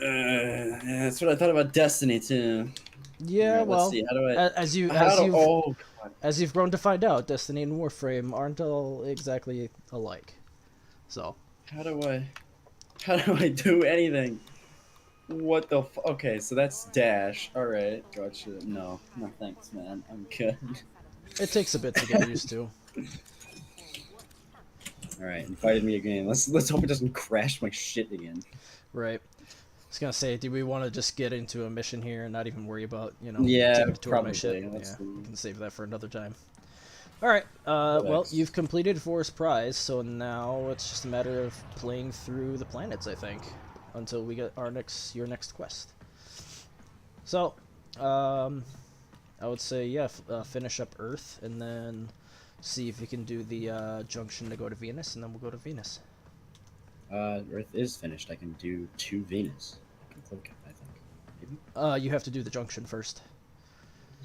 Yeah, that's what I thought about Destiny too. Yeah, Alright, well, let's see. How do I? as you've grown to find out, Destiny and Warframe aren't all exactly alike. So, How do I do anything? What the okay, so that's dash. Alright, gotcha. No thanks, man. I'm good. it takes a bit to get used to. Alright, invited me again. Let's hope it doesn't crash my shit again. Right. I was gonna say, do we want to just get into a mission here and not even worry about, Yeah, taking a tour of my probably. ship? Let's see. We can save that for another time. Alright, well, Relax. you've completed Forest Prize, so now it's just a matter of playing through the planets, I think, until we get your next quest. So, I would say, yeah, finish up Earth, and then see if you can do the junction to go to Venus, and then we'll go to Venus. Earth is finished. I can do 2 Venus. I can click it, I think. Maybe? You have to do the junction first.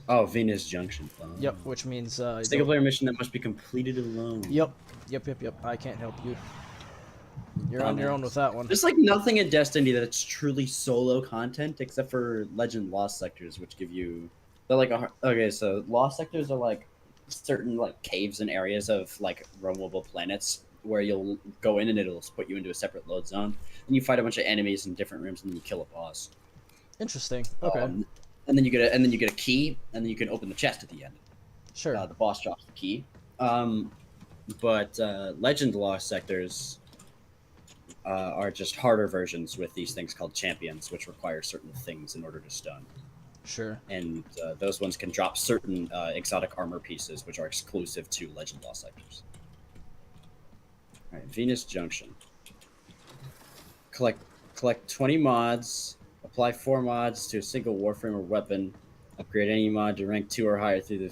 Oh, Venus Junction. Yep, which means Single player mission that must be completed alone. Yep. I can't help you. You're on your own with that one. There's like nothing in Destiny that's truly solo content except for Legend Lost Sectors, which give you they're like okay, so Lost Sectors are like certain like caves and areas of like roamable planets where you'll go in and it'll put you into a separate load zone, and you fight a bunch of enemies in different rooms, and then you kill a boss. Interesting. Okay. And then you get a key, and then you can open the chest at the end. Sure. The boss drops the key. But Legend Lost Sectors are just harder versions with these things called champions, which require certain things in order to stun. Sure. And those ones can drop certain exotic armor pieces, which are exclusive to Legend Lost Sectors. All right, Venus Junction. Collect 20 mods, Apply 4 mods to a single Warframe or weapon. Upgrade any mod to rank 2 or higher through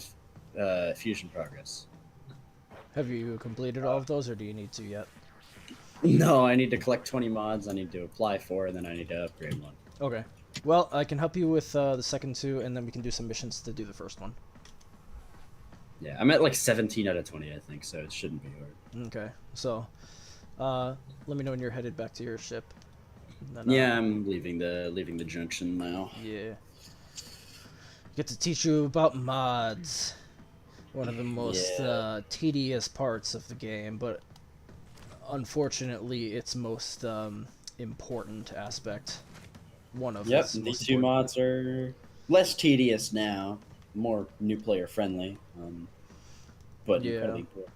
the fusion progress. Have you completed all of those, or do you need to yet? No, I need to collect 20 mods. I need to apply 4, and then I need to upgrade 1. Okay. Well, I can help you with the second 2, and then we can do some missions to do the first one. Yeah, I'm at like 17 out of 20, I think, so it shouldn't be hard. Okay. So, let me know when you're headed back to your ship. Then, Yeah, I'm leaving the junction now. Yeah. Get to teach you about mods. One of the most tedious parts of the game, but unfortunately, its most important aspect. One of Yep, its these most 2 important. mods are less tedious now, more new player friendly, but Yeah. incredibly cool.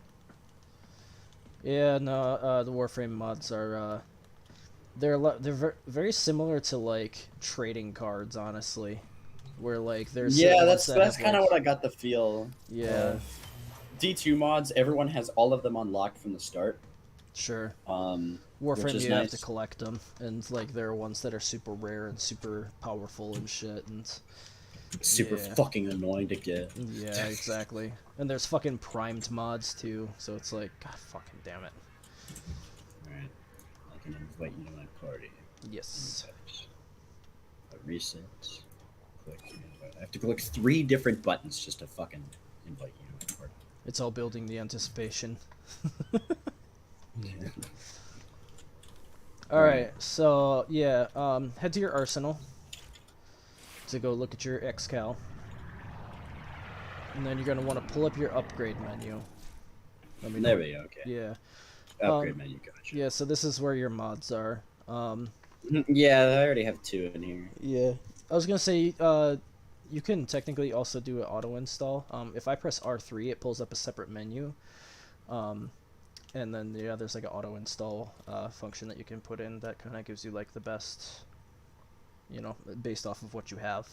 Yeah, no, the Warframe mods are they're very similar to like trading cards, honestly, where like there's certain Yeah, ones that's that kind of have, what I got the feel. Yeah. Of. D2 mods, everyone has all of them unlocked from the start. Sure. Which Warframe, is you have nice. to collect them, and like there are ones that are super rare and super powerful and shit, and Super yeah. fucking annoying to get. Yeah, exactly. And there's fucking primed mods too, so it's like, god fucking damn it. Alright, I can invite you to my party. Yes. Reset. Click invite. I have to click 3 different buttons just to fucking invite you to my party. It's all building the anticipation. Alright, so yeah, head to your arsenal to go look at your Xcal. And then you're gonna want to pull up your upgrade menu. Let me know. There we go, okay. Yeah. Upgrade menu, gotcha. Yeah, so this is where your mods are. Yeah, I already have 2 in here. Yeah. I was gonna say, you can technically also do an auto install. If I press R3, it pulls up a separate menu. And then yeah, there's like an auto install function that you can put in that kind of gives you like the best, you know, based off of what you have.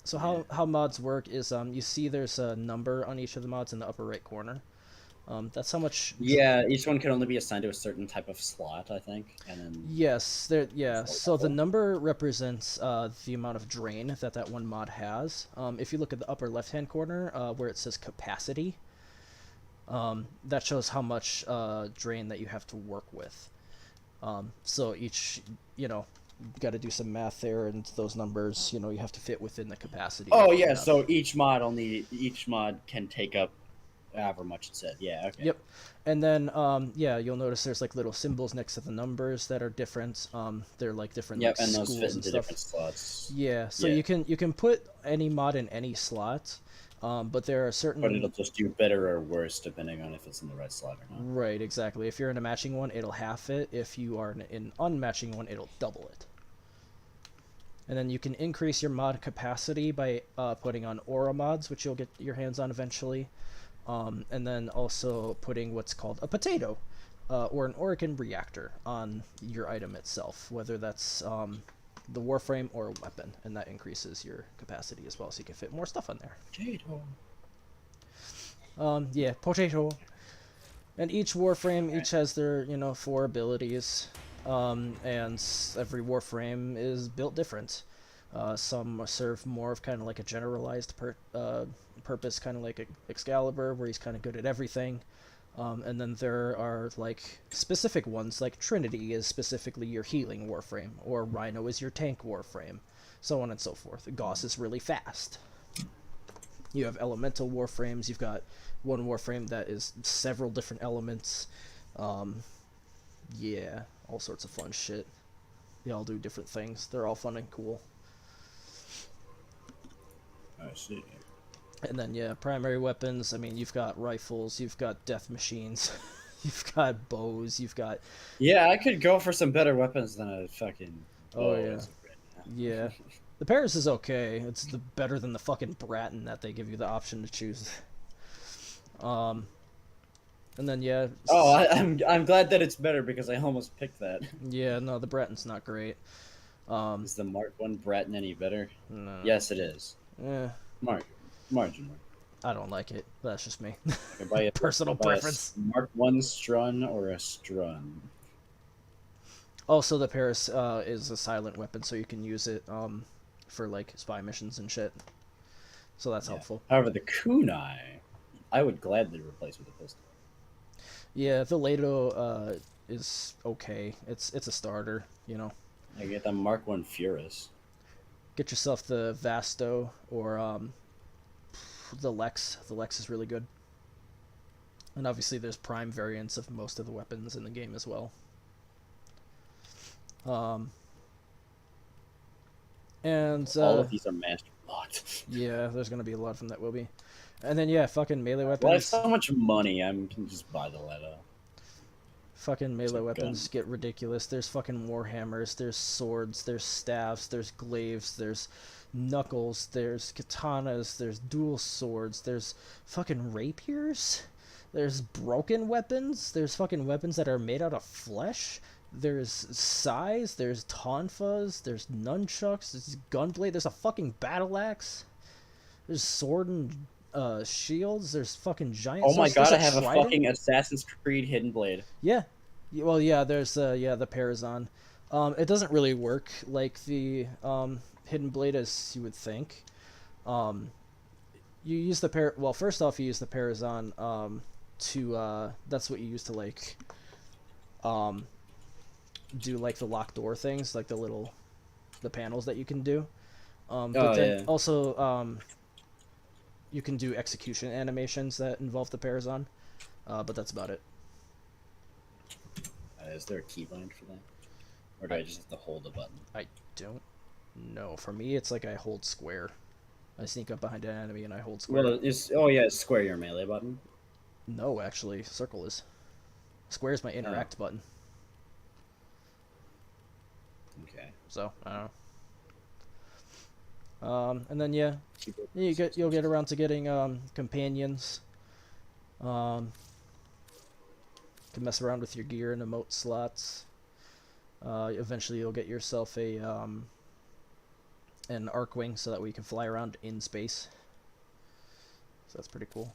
So how mods work is you see there's a number on each of the mods in the upper right corner. That's how much. Yeah, each one can only be assigned to a certain type of slot, I think, and then. Yes, there. Yeah. So the number represents the amount of drain that one mod has. If you look at the upper left-hand corner where it says capacity, that shows how much drain that you have to work with. So each, you know, you got to do some math there, and those numbers, you know, you have to fit within the capacity. Oh yeah, so each mod can take up however much it said. Yeah, okay. Yep. And then yeah, you'll notice there's like little symbols next to the numbers that are different. They're like different. Yep, like, and those schools fit and into stuff. different slots. Yeah, so Yeah. you can put any mod in any slot, but there are certain. But it'll just do better or worse depending on if it's in the right slot or not. Right, exactly. If you're in a matching one, it'll half it. If you are in an unmatching one, it'll double it. And then you can increase your mod capacity by putting on aura mods, which you'll get your hands on eventually. And then also putting what's called a potato, or an Orokin reactor on your item itself, whether that's the Warframe or a weapon, and that increases your capacity as well, so you can fit more stuff on there. Potato. Yeah, potato. And each Warframe each has their, you know, 4 abilities, and every Warframe is built different. Some serve more of kind of like a generalized purpose, kind of like Excalibur, where he's kind of good at everything. And then there are like specific ones, like Trinity is specifically your healing Warframe, or Rhino is your tank Warframe, so on and so forth. Gauss is really fast. You have elemental Warframes, you've got one Warframe that is several different elements. Yeah, all sorts of fun shit. They all do different things. They're all fun and cool. I see. And then, yeah, primary weapons, I mean, you've got rifles, you've got death machines, you've got bows, you've got... Yeah, I could go for some better weapons than a fucking... Oh, yeah. Yeah. The Paris is okay. It's better than the fucking Bratton that they give you the option to choose. And then, yeah... Oh, I'm glad that it's better, because I almost picked that. Yeah, no, the Bratton's not great. Is the Mark 1 Bratton any better? No. Yes, it is. Eh, Marginal. I don't like it. That's just me. Personal preference. Mark 1 Strun or a Strun? Also, the Paris is a silent weapon, so you can use it for like spy missions and shit. So that's helpful. However, the kunai, I would gladly replace with a pistol. Yeah, the Lado is okay. It's a starter, you know. I get the Mark One Furus. Get yourself the Vasto or the Lex. The Lex is really good. And obviously there's prime variants of most of the weapons in the game as well. And all of these are master locked. yeah, there's gonna be a lot of them that will be. And then yeah, fucking melee weapons. Well, I have so much money, I can just buy the Leto. Fucking melee weapons gun. get ridiculous. There's fucking warhammers, there's swords, there's staves, there's glaives, there's knuckles, there's katanas, there's dual swords, there's fucking rapiers, there's broken weapons, there's fucking weapons that are made out of flesh, there's sais, there's tonfas, there's nunchucks, there's gunblade, there's a fucking battle axe, there's sword and shields, there's fucking giant Oh my swords, there's god, I have a trident. fucking Assassin's Creed Hidden Blade. Yeah. Well, yeah, there's the Parazon. It doesn't really work like the Hidden Blade as you would think. You use the well, first off, you use the Parazon to that's what you use to like do like the locked door things, like the panels that you can do. But then also you can do execution animations that involve the Parazon, but that's about it. Is there a keybind for that? Or do I just have to hold a button? I don't know. For me, it's like I hold square. I sneak up behind an enemy and I hold square. Well, it's square your melee button. No, actually, circle is. Square is my interact button. Okay. So I don't know. And then yeah, you'll get around to getting companions. Can mess around with your gear and emote slots. Eventually, you'll get yourself a an Arcwing so that we can fly around in space. So that's pretty cool.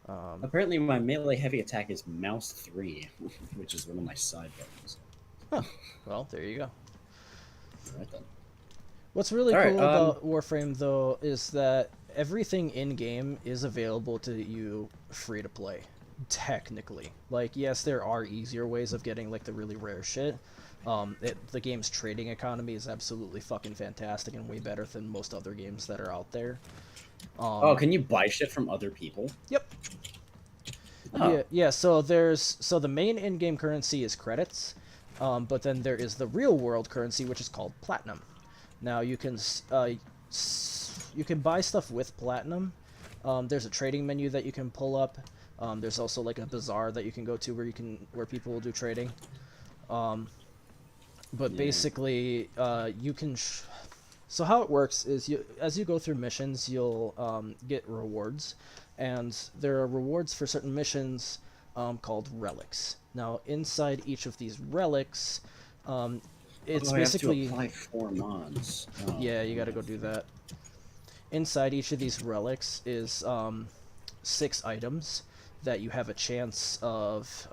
Apparently, my melee heavy attack is mouse 3, which is one of my side buttons. Huh. Well, there you go. Right then. What's really All right, cool about Warframe, though, is that everything in-game is available to you free to play. Technically. Like, yes, there are easier ways of getting, like, the really rare shit. The game's trading economy is absolutely fucking fantastic and way better than most other games that are out there. Can you buy shit from other people? Yep. Oh. Yeah, so the main in-game currency is credits, but then there is the real-world currency, which is called platinum. Now, you can buy stuff with platinum. There's a trading menu that you can pull up. There's also like a bazaar that you can go to where people will do trading. But basically, you can. So how it works is as you go through missions, you'll get rewards, and there are rewards for certain missions called relics. Now, inside each of these relics, it's basically. I have to apply 4 mods. Oh, yeah, you got to go do that. Inside each of these relics is 6 items that you have a chance of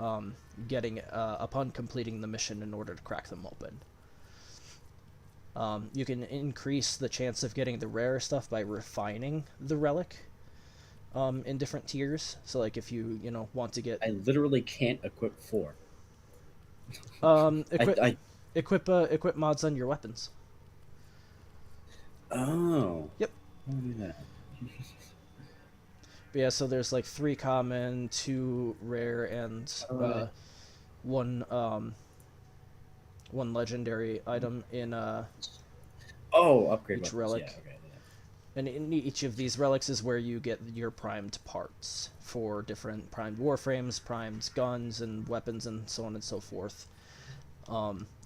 getting upon completing the mission in order to crack them open. You can increase the chance of getting the rare stuff by refining the relic in different tiers. So, like, if you want to get... I literally can't equip 4. Equip mods on your weapons. Oh. Yep. I'll do that. But yeah, so there's like 3 common, 2 rare, and one legendary item in upgrade each weapons. relic. Yeah, okay, yeah. And in each of these relics is where you get your primed parts for different primed warframes, primed guns, and weapons, and so on and so forth.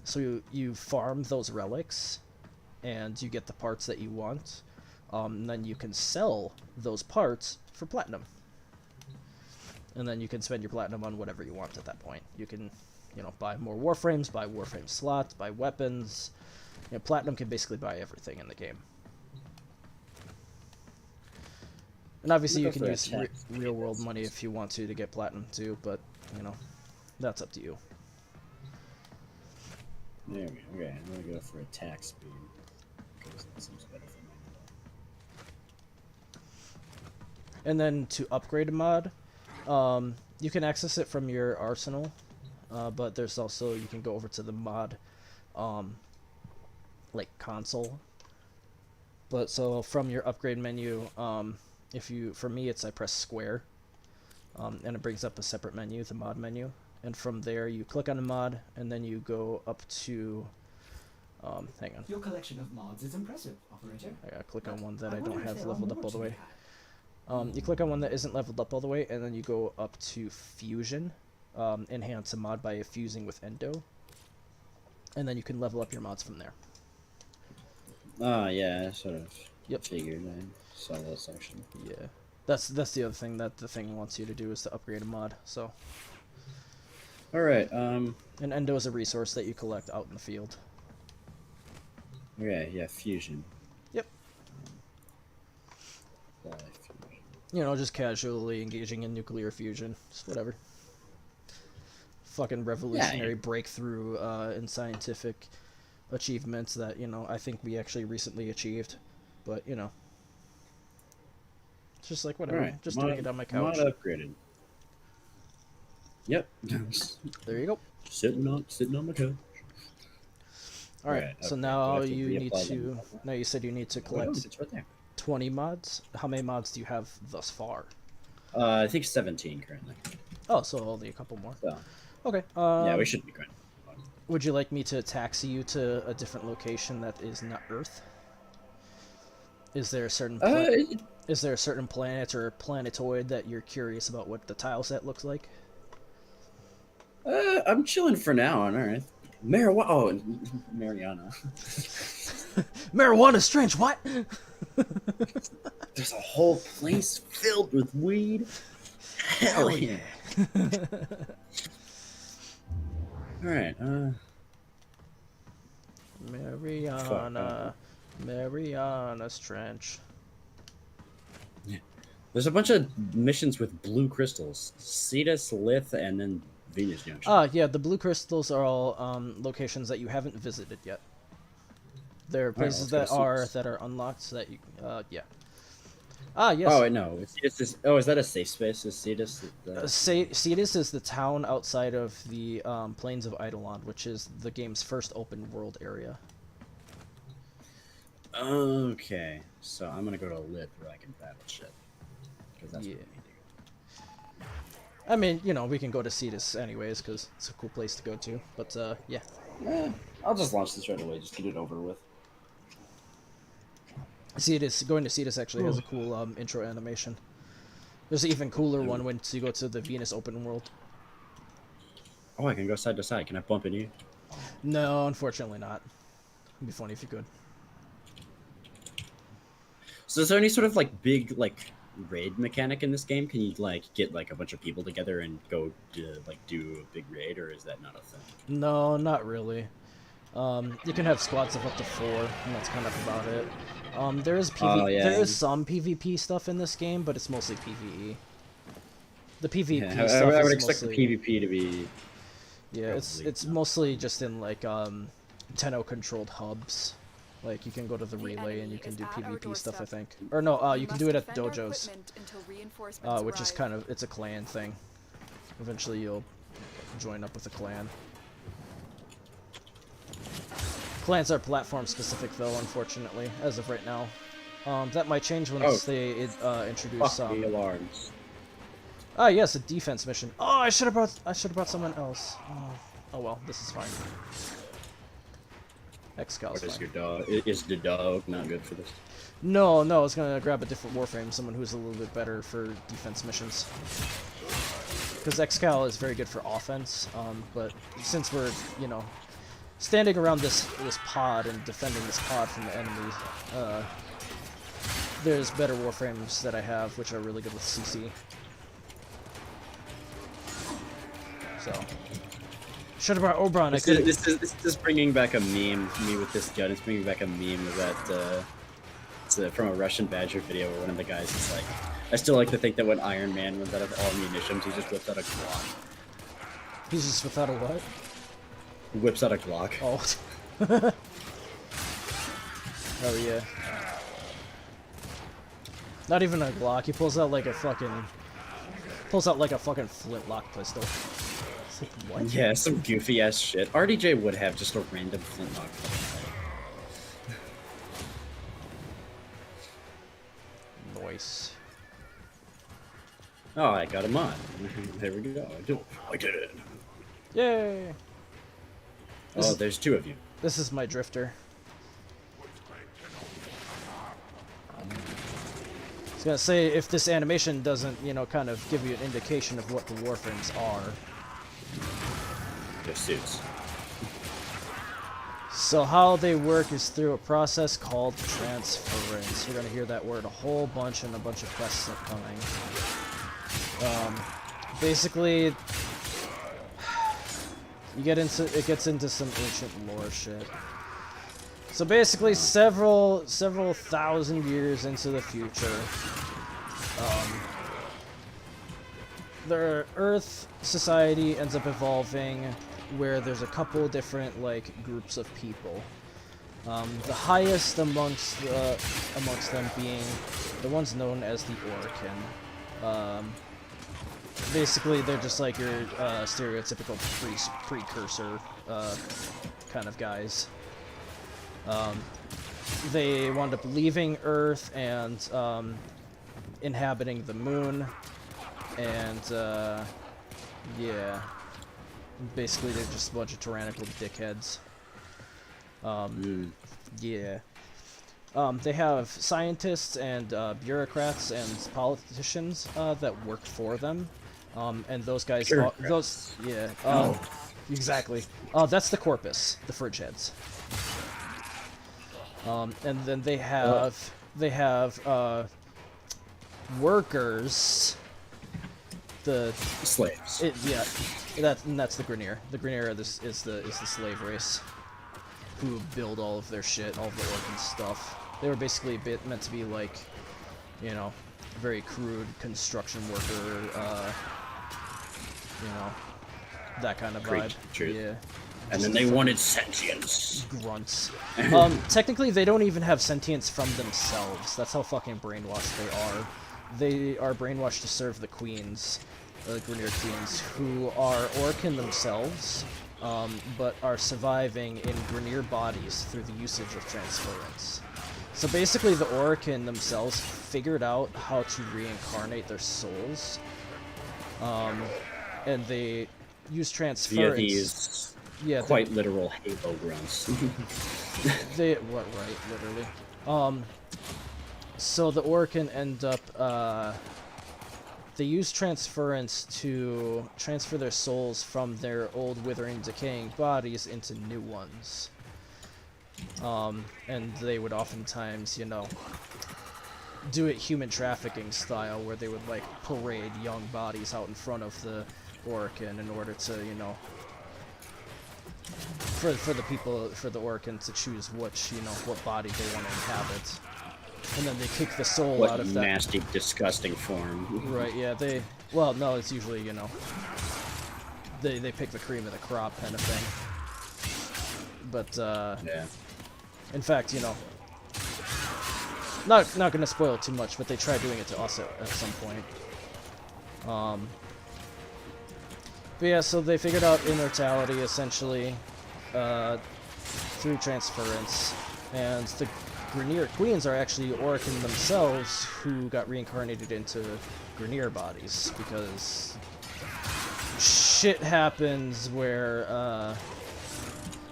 So you farm those relics, and you get the parts that you want. And then you can sell those parts for platinum. And then you can spend your platinum on whatever you want at that point. You can, buy more warframes, buy warframe slots, buy weapons. Platinum can basically buy everything in the game. And obviously you can use real world money if you want to get platinum too, but, that's up to you. There we go. Okay, I'm gonna go for attack speed because that seems better for me. And then to upgrade a mod, you can access it from your arsenal, but there's also, you can go over to the mod, like console. But so from your upgrade menu, for me it's I press square, and it brings up a separate menu, the mod menu. And from there you click on the mod, and then you go up to, hang on. Your collection of mods is impressive, Operator. I gotta click on one that I I wonder don't if have there are leveled up more all the to be way. had. You click on one that isn't leveled up all the way, and then you go up to Fusion, enhance a mod by fusing with Endo, and then you can level up your mods from there. Oh yeah, I sort of Yep. figured I saw that section. Yeah, that's the other thing that the thing wants you to do, is to upgrade a mod. So, All right. and Endo is a resource that you collect out in the field. Okay. Yeah. Fusion. Yep. Fusion. You know, just casually engaging in nuclear fusion, just whatever. Fucking revolutionary breakthrough in scientific achievements that, you know, I think we actually recently achieved. But, you know, it's just like whatever. Alright, Just doing it on my couch. Mod upgraded. Yep. There you go. sitting on my couch. Alright, Right, so okay, now do I have to you need reapply to. them? Now you said you need to Oh, collect it's right there. 20 mods. How many mods do you have thus far? I think 17 currently. Oh, so only a couple more. So Okay. yeah, we should be good. Would you like me to taxi you to a different location that is not Earth? Is there a certain is there a certain planet or planetoid that you're curious about what the tile set looks like? I'm chilling for now on Earth. Marijuana. Oh, Mariana. Marijuana strange. What? There's a whole place filled with weed. Hell yeah. All right. Mariana's Trench. There's a bunch of missions with blue crystals: Cetus, Lith, and then Venus Junction. Yeah, the blue crystals are all locations that you haven't visited yet. There are places let's go to that are unlocked so that you yeah. Yes. Oh wait, no. Cetus is. Oh, is that a safe space? Is Cetus? Cetus is the town outside of the Plains of Eidolon, which is the game's first open world area. Okay, so I'm gonna go to Lith where I can battle shit. Because that's what we do. I mean, you know, we can go to Cetus anyways, because it's a cool place to go to. But, yeah. I'll just launch this right away. Just get it over with. Going to Cetus actually has a cool intro animation. There's an even cooler one when you go to the Venus open world. Oh, I can go side to side. Can I bump into you? No, unfortunately not. It'd be funny if you could. So is there any sort of like big like raid mechanic in this game? Can you like get like a bunch of people together and go to like do a big raid, or is that not a thing? No, not really. You can have squads of up to 4, and that's kind of about it. There is there is some PvP stuff in this game, but it's mostly PvE. The PvP stuff I would is expect mostly, the PvP to be. yeah, it's mostly just in like Tenno controlled hubs. Like you can go to the relay and you can do PvP stuff, I think. Or no, you can do it at dojos. Which is kind of, it's a clan thing. Eventually you'll join up with a clan. Clans are platform specific though, unfortunately, as of right now. That might change once they introduce Fuck the alarms. Ah yes, a defense mission. Oh, I should have brought someone else. Oh well, this is fine. Excal's What is fine. your dog? Is the dog not good for this? No, I was gonna grab a different Warframe, someone who's a little bit better for defense missions. Because Excal is very good for offense, but since we're, you know, standing around this pod and defending this pod from the enemy, there's better Warframes that I have, which are really good with CC. So, should have brought Oberon. This is bringing back a meme. Me with this gun. It's bringing back a meme that it's from a Russian Badger video where one of the guys is like, I still like to think that when Iron Man runs out of all munitions, he just whips out a Glock. He's just without a what? Whips out a Glock. Oh. Oh yeah. Not even a Glock. He pulls out like a fucking flintlock pistol. It's like, what? Yeah, some goofy ass shit. RDJ would have just a random flintlock. Nice. Oh, I got a mod. There we go. I did it. Yay! Oh, there's two of you. This is my drifter. I was gonna say, if this animation doesn't, you know, kind of give you an indication of what the Warframes are. Their suits. So how they work is through a process called transference. You're gonna hear that word a whole bunch in a bunch of quests upcoming. Basically, it gets into some ancient lore shit. So basically, several thousand years into the future, the Earth society ends up evolving, where there's a couple different like groups of people. The highest amongst them being the ones known as the Orkin. Basically, they're just like your stereotypical precursor kind of guys. They wound up leaving Earth and inhabiting the moon, and yeah, basically they're just a bunch of tyrannical dickheads. Yeah. They have scientists and bureaucrats and politicians that work for them, and those guys, exactly. That's the corpus, the fridge heads. And then they have workers. The slaves. That's the Grineer. The Grineer is the slave race who build all of their shit, all of the Orkin stuff. They were basically meant to be like, you know, very crude construction worker, you know, that kind of vibe. Yeah. And then they wanted sentience. Grunts. Technically, they don't even have sentience from themselves. That's how fucking brainwashed they are. They are brainwashed to serve the queens, the Grineer queens, who are Orkin themselves, but are surviving in Grineer bodies through the usage of transference. So basically, the Orkin themselves figured out how to reincarnate their souls, and they use transference. Via these quite literal Halo grunts. Literally. So the Orkin end up, they use transference to transfer their souls from their old withering, decaying bodies into new ones. And they would oftentimes, you know, do it human trafficking style, where they would, like, parade young bodies out in front of the Orkin in order to, you know, for the Orkin to choose which, you know, what body they want to inhabit. And then they kick the soul out of that. Nasty, disgusting form. Right, yeah, well, no, it's usually, you know, they pick the cream of the crop kind of thing. But, yeah. In fact, you know, not gonna spoil too much, but they try doing it to us at some point. But yeah, so they figured out immortality, essentially, through transference, and the Grineer queens are actually Orkin themselves who got reincarnated into Grineer bodies, because shit happens where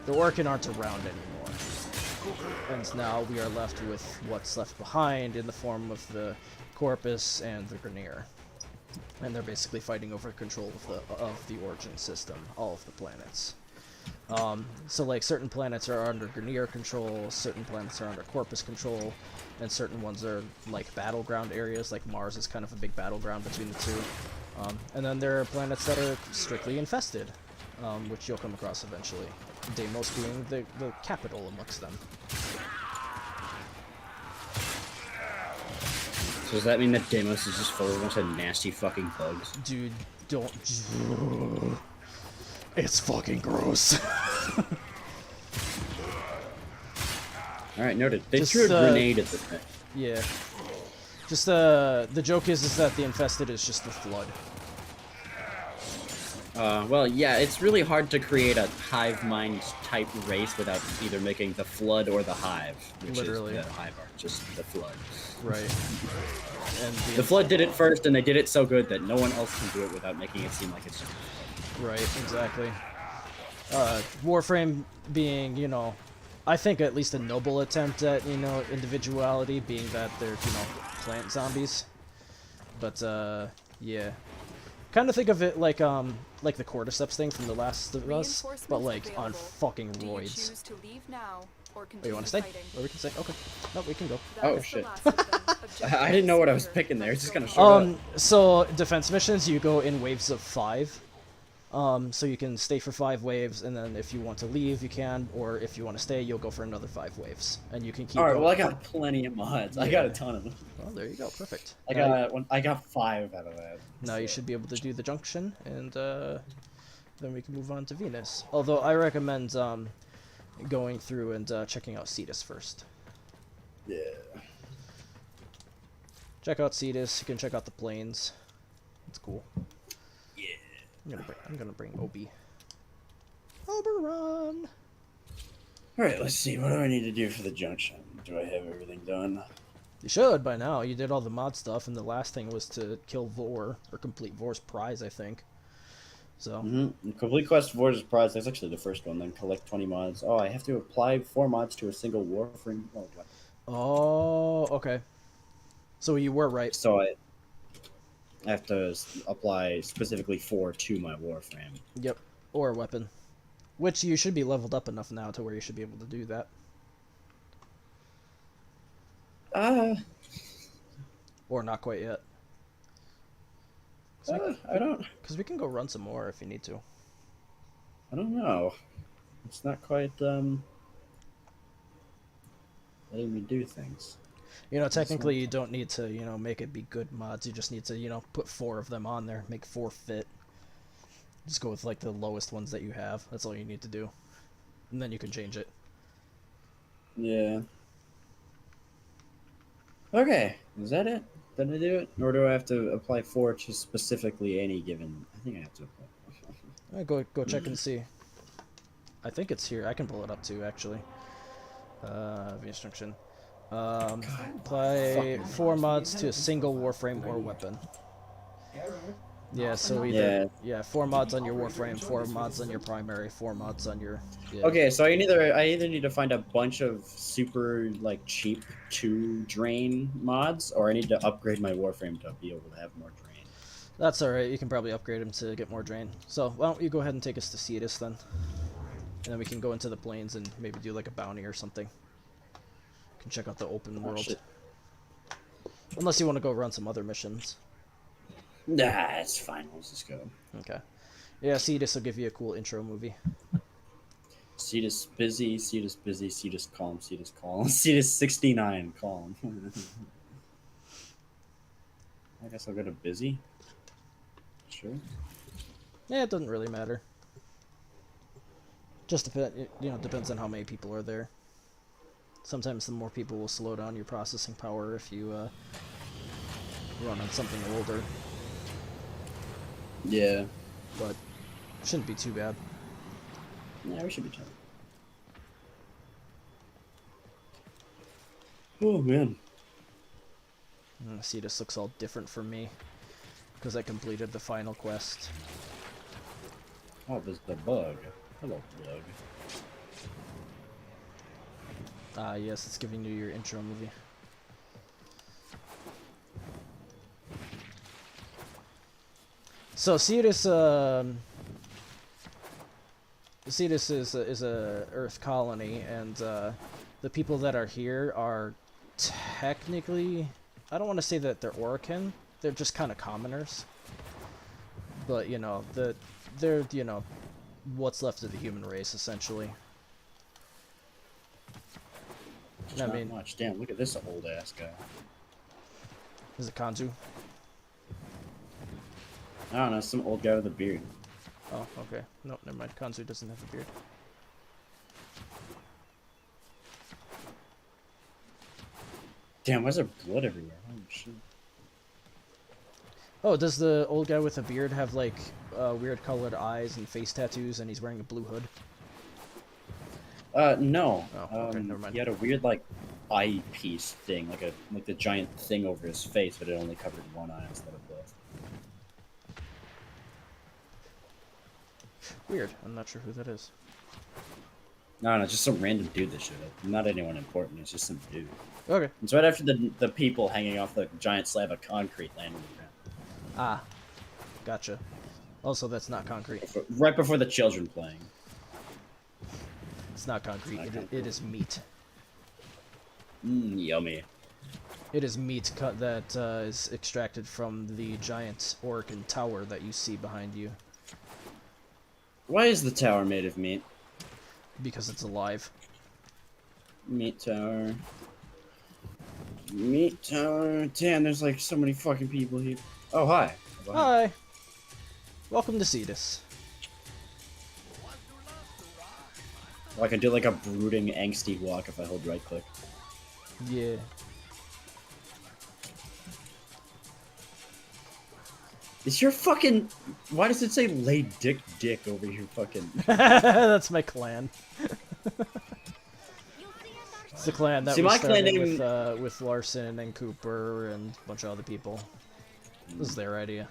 the Orkin aren't around anymore. And now we are left with what's left behind in the form of the Corpus and the Grineer. And they're basically fighting over control of the origin system, all of the planets. So like certain planets are under Grineer control, certain planets are under Corpus control, and certain ones are like battleground areas, like Mars is kind of a big battleground between the two. And then there are planets that are strictly infested, which you'll come across eventually. Deimos being the capital amongst them. So does that mean that Deimos is just full of a bunch of nasty fucking bugs? Dude, don't... It's fucking gross. All right, noted. They Just, threw a grenade at the thing. Yeah. Just the joke is that the infested is just the flood. Well, yeah, it's really hard to create a hive mind type race without either making the flood or the hive, which Literally. is the hive are just the flood. Right. And The flood did it first, and they did it so good that no one else can do it without making it seem like it's just the flood. Right, exactly. Warframe being, you know, I think at least a noble attempt at, you know, individuality, being that they're, you know, plant zombies. But, yeah. Kind of think of it like the cordyceps thing from The Last of Us, but, like, on fucking roids. Oh, you want to stay? Or we can stay? Okay. No, we can go. Oh, shit. I didn't know what I was picking there. It's just kind of showed up. So, defense missions, you go in waves of 5. So you can stay for 5 waves, and then if you want to leave, you can, or if you want to stay, you'll go for another 5 waves, and you can keep. All right, going. well, I got plenty of mods. I got a ton of them. Well, there you go, perfect. I got 5 out of that. Now you should be able to do the junction, and then we can move on to Venus. Although I recommend going through and checking out Cetus first. Yeah. Check out Cetus. You can check out the plains. It's cool. I'm gonna bring Obi. Oberon! Alright, let's see. What do I need to do for the junction? Do I have everything done? You should by now. You did all the mod stuff, and the last thing was to kill Vor, or complete Vor's prize, I think. So. Complete quest Vor's prize. That's actually the first one. Then collect 20 mods. Oh, I have to apply 4 mods to a single Warframe. Oh, God. Oh, okay. So you were right. So I have to apply specifically 4 to my Warframe. Yep. Or a weapon. Which you should be leveled up enough now to where you should be able to do that. Or not quite yet. I don't... Because we can go run some more if you need to. I don't know. It's not quite, letting me do things. You know, technically you don't need to, you know, make it be good mods. You just need to, you know, put 4 of them on there. Make 4 fit. Just go with, like, the lowest ones that you have. That's all you need to do. And then you can change it. Yeah. Okay. Is that it? Did I do it? Or do I have to apply 4 to specifically any given... I think I have to apply. Go check and see. I think it's here. I can pull it up too, actually. The instruction. Apply 4 mods to a single Warframe or weapon. Yeah, so either 4 mods on your Warframe, 4 mods on your primary, 4 mods on your. Yeah. Okay, so I either need to find a bunch of super like cheap to drain mods, or I need to upgrade my Warframe to be able to have more drain. That's all right. You can probably upgrade them to get more drain. So why don't you go ahead and take us to Cetus then, and then we can go into the plains and maybe do like a bounty or something. Can check out the open world. Shit. Unless you want to go run some other missions. Nah, it's fine. Let's just go. Okay. Yeah, Cetus will give you a cool intro movie. Cetus busy, Cetus busy, Cetus calm, Cetus calm, Cetus 69 calm. I guess I'll go to busy. Sure. Yeah, it doesn't really matter. Just depends on how many people are there. Sometimes the more people will slow down your processing power if you run on something older. Yeah. But shouldn't be too bad. Yeah, we should be trying. Oh man. See, this looks all different from me because I completed the final quest. Oh, there's the bug. Hello, bug. Yes, it's giving you your intro movie. So Cetus is a Earth colony, and the people that are here are technically, I don't want to say that they're Orokin. They're just kind of commoners. But you know, they're you know, what's left of the human race essentially. Not much. Damn, look at this old ass guy. Is it Kanzu? I don't know, some old guy with a beard. Oh, okay. No, never mind. Kanzu doesn't have a beard. Damn, why is there blood everywhere? Oh shit. Oh, does the old guy with a beard have like weird colored eyes and face tattoos, and he's wearing a blue hood? No. Oh, okay, never mind. He had a weird like eyepiece thing, like the giant thing over his face, but it only covered one eye instead of both. Weird. I'm not sure who that is. No, just some random dude that showed up. Not anyone important. It's just some dude. Okay. It's right after the people hanging off the giant slab of concrete land on the ground. Ah, gotcha. Also, that's not concrete. Right before the children playing. It's not concrete. It is meat. Yummy. It is meat cut that is extracted from the giant Oracan tower that you see behind you. Why is the tower made of meat? Because it's alive. Meat tower. Meat tower. Damn, there's like so many fucking people here. Oh, hi. Hi. Welcome to Cetus. Oh, I can do like a brooding, angsty walk if I hold right click. Yeah. Is your fucking... Why does it say lay dick over your fucking... That's my clan. It's the clan that See, we my clan started name... with Larson and Cooper and a bunch of other people. This is their idea.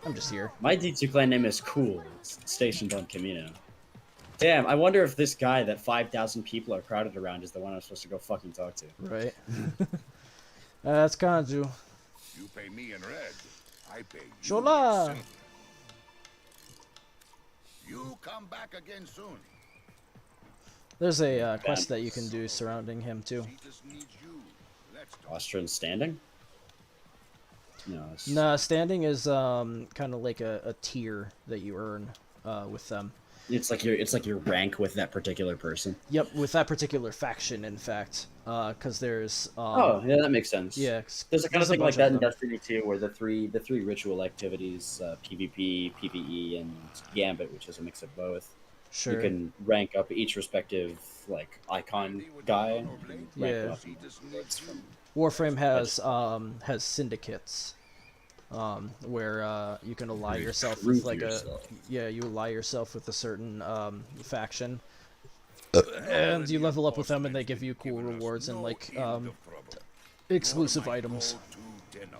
I'm just here. My D2 clan name is Cool. It's stationed on Camino. Damn, I wonder if this guy that 5,000 people are crowded around is the one I'm supposed to go fucking talk to. Right. That's Kanju. You pay me in red. I pay you. Shola! in silver. You come back again soon. There's a quest that you can do surrounding him too. Cetus needs you. Let's talk. Austrian standing? No, it's... Nah, standing is kind of like a tier that you earn with them. It's like your rank with that particular person. Yep, with that particular faction, in fact, because there's. Oh, yeah, that makes sense. Yeah, there's a kind of a thing like bunch that of in them. Destiny 2, where the three ritual activities, PvP, PvE, and Gambit, which is a mix of both. Sure. You can rank up each respective like icon guy. And rank Yeah. them up. Cetus needs you. Warframe has syndicates, where you can ally yourself with like yourself. you ally yourself with a certain faction, and you level up with them, and they give you cool rewards and like No end of trouble. exclusive You're my items. go-to dinner.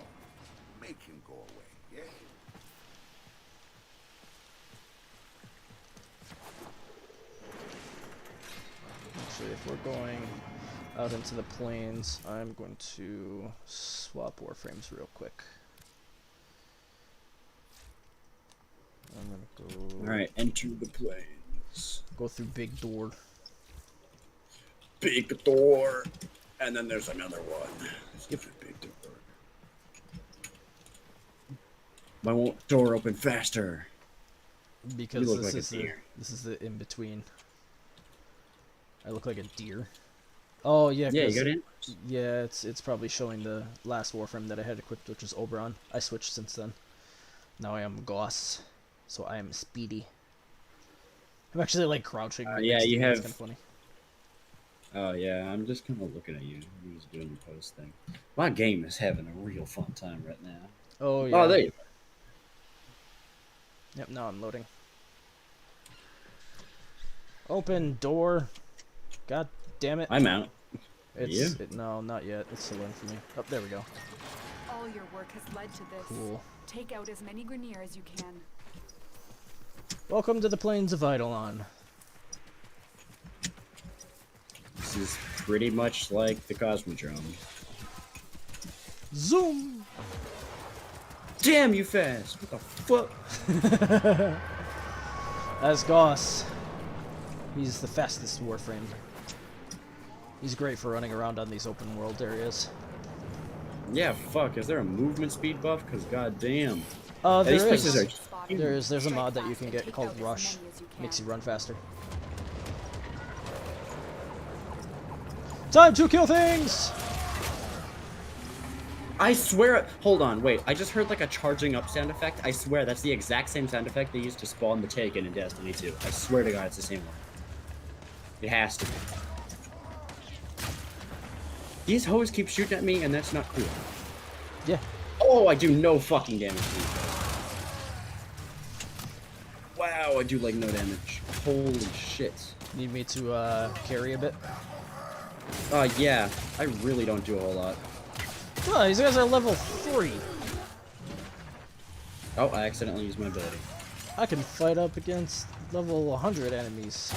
Make him go away, yeah? Actually, if we're going out into the plains, I'm going to swap Warframes real quick. I'm gonna go. All right, enter the plains. Go through Big Door. Big door, and then there's another one. Yep. Big door. Why won't door open faster? Because You look this like a is the deer. this is the in between. I look like a deer. Oh yeah. Yeah, you 'cause- got in. Yeah, it's probably showing the last Warframe that I had equipped, which was Oberon. I switched since then. Now I am Goss, so I am speedy. I'm actually like crouching. right yeah, next to you me, it's have- kinda funny. Oh yeah, I'm just kind of looking at you. You're just doing your post thing. My game is having a real fun time right now. Oh yeah. Oh, there you Yep. Now I'm loading. Open door. God damn it. I'm out. It's no, not yet. It's still in for me. Oh, there we go. All your work has led to this. Cool. Take out as many Grineer as you can. Welcome to the plains of Eidolon. This is pretty much like the Cosmodrome. Zoom. Damn you fast! What the fuck? As Goss. He's the fastest Warframe. He's great for running around on these open world areas. Yeah, fuck. Is there a movement speed buff? Cause goddamn. There These is. places are. Spotted. There's a mod that you can Strike get fast called and take out Rush. as many as you can. Makes you run faster. Time to kill things! I swear. Hold on, wait. I just heard like a charging up sound effect. I swear that's the exact same sound effect they used to spawn the Taken in Destiny 2. I swear to God, it's the same one. It has to be. These hoes keep shooting at me, and that's not cool. Yeah. Oh, I do no fucking damage to these guys. Wow, I do like no damage. Holy shit. Need me to carry a bit? Yeah. I really don't do a whole lot. Oh, these guys are level 3. Oh, I accidentally used my ability. I can fight up against level 100 enemies.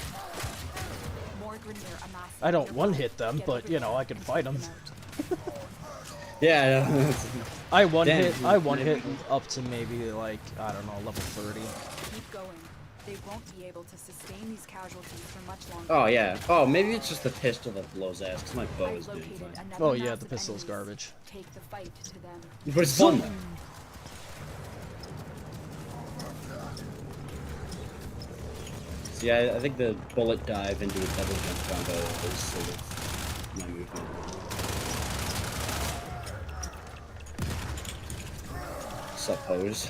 More Grineer amassed I don't nearby. one-hit them, Get but, over you know, there I can and fight take them. out. Yeah. I one-hit Damn. up to maybe, like, I don't know, level 30. Keep going. They won't be able to sustain these casualties for much longer. Oh, yeah. Oh, maybe it's just the pistol that blows ass, because my bow I've is doing located fine. another Oh, yeah, mass the of pistol's enemies. garbage. Take the fight to them. But it's fun, though. See, I think the bullet dive into a double jump combo is sort of my movement. Suppose.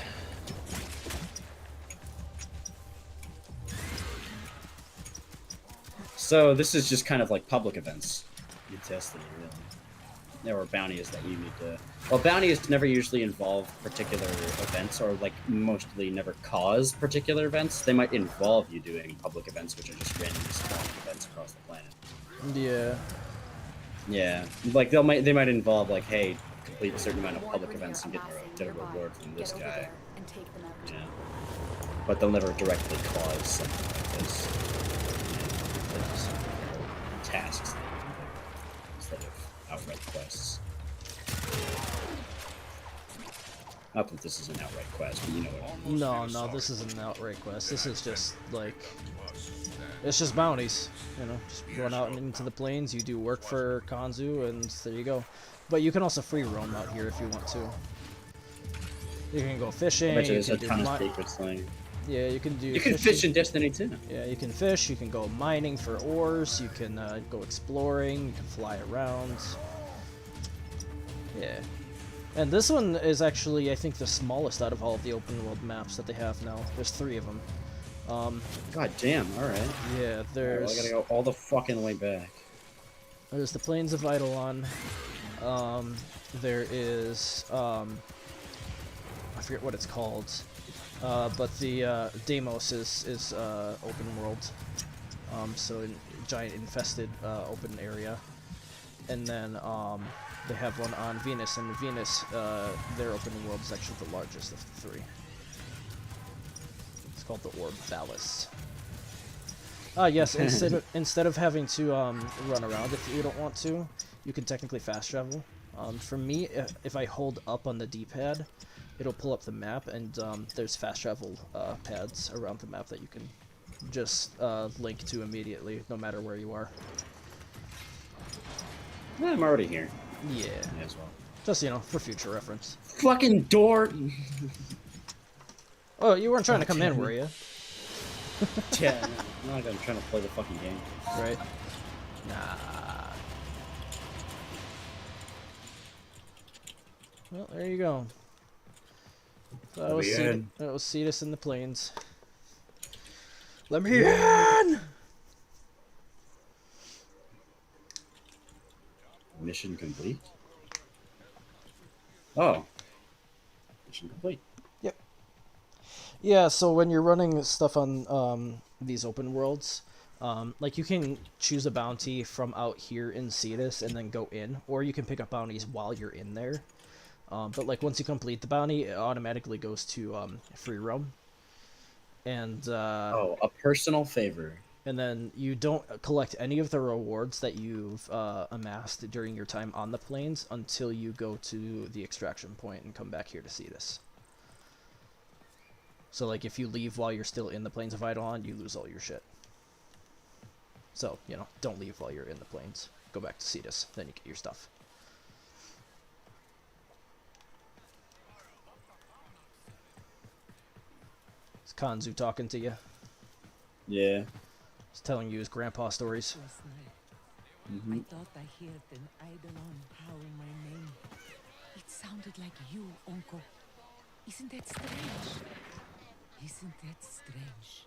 So this is just kind of like public events. You test them, really. There are bounties that you need to... Well, bounties never usually involve particular events, or like mostly never cause particular events. They might involve you doing public events, which are just randomly spawning events across the planet. Yeah. Yeah, like they might involve like, hey, complete a certain amount of More public Grineer events and get amassing a nearby. reward from this Get over guy. there and take them out. Yeah, but they'll never directly cause something like this. Yeah, they're just tasks instead of outright quests. Not that this is an outright quest, but you know what I mean. No, this isn't an outright quest. This is just, like... It's just bounties, you know, just run out into the plains, you do work for Kanzu, and there you go. But you can also free roam out here if you want to. You can go fishing, I bet you you there's a can ton do of secrets thing. yeah, you can do You can fishing. fish in Destiny too. Yeah, you can fish, you can go mining for ores, you can go exploring, you can fly around. Yeah. And this one is actually, I think, the smallest out of all of the open world maps that they have now. There's 3 of them. God damn, alright. Yeah, Well, there's... I gotta go all the fucking way back. There's the Plains of Eidolon. There is, I forget what it's called. But the, Deimos is open world. So a giant infested, open area. And then, they have one on Venus, and Venus, their open world is actually the largest of the 3. It's called the Orb Valis. Ah, yes, instead of having to run around if you don't want to, you can technically fast travel. For me, if I hold up on the D-pad, it'll pull up the map, and there's fast travel pads around the map that you can just link to immediately, no matter where you are. Yeah, I'm already here. Yeah, May as well. just, you know, for future reference. Fucking door! Oh, you weren't trying to come in, were you? Yeah, no, I'm trying to play the fucking game. Right? Nah. Well, there you go. So that was Cetus in the Plains. Let me in! Mission complete? Oh. Mission complete. Yep. Yeah, so when you're running stuff on these open worlds, like you can choose a bounty from out here in Cetus and then go in, or you can pick up bounties while you're in there. But like once you complete the bounty, it automatically goes to free roam. And Oh, a personal favor. and then you don't collect any of the rewards that you've amassed during your time on the plains until you go to the extraction point and come back here to see this. So like if you leave while you're still in the Plains of Eidolon, you lose all your shit. So, you know, don't leave while you're in the plains. Go back to Cetus, then you get your stuff. Is Kanzu talking to you? Yeah. He's telling you his grandpa stories. Last night, Mm-hmm. I thought I heard an Eidolon howl my name. It sounded like you, Uncle. Isn't that strange? Isn't that strange?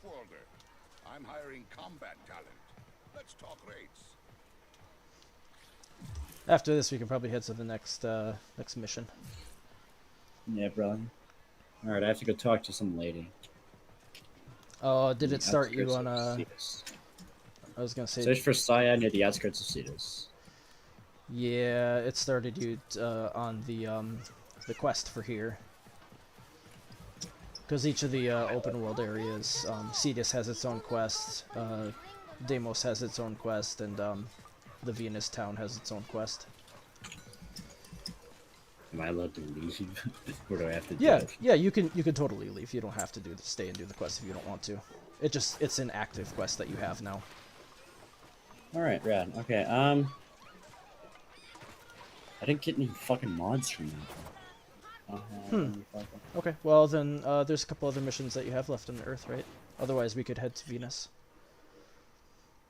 Offworlder. I'm hiring combat talent. Let's talk rates. After this, we can probably head to the next next mission. Yeah, brother. All right, I have to go talk to some lady. Oh, did The it start you outskirts on of a? Cetus. I was gonna say. Search for Saya near the outskirts of Cetus. Yeah, it started you on the quest for here. Because each of the open world areas, Cetus has its own quest, Deimos has its own quest, and the Venus town has its own quest. Am I allowed to leave? Or do I have to do Yeah, it? yeah, you can totally leave. You don't have to stay and do the quest if you don't want to. It's an active quest that you have now. All right, rad. Okay, I didn't get any fucking mods from that. Okay, well then there's a couple other missions that you have left on Earth, right? Otherwise, we could head to Venus.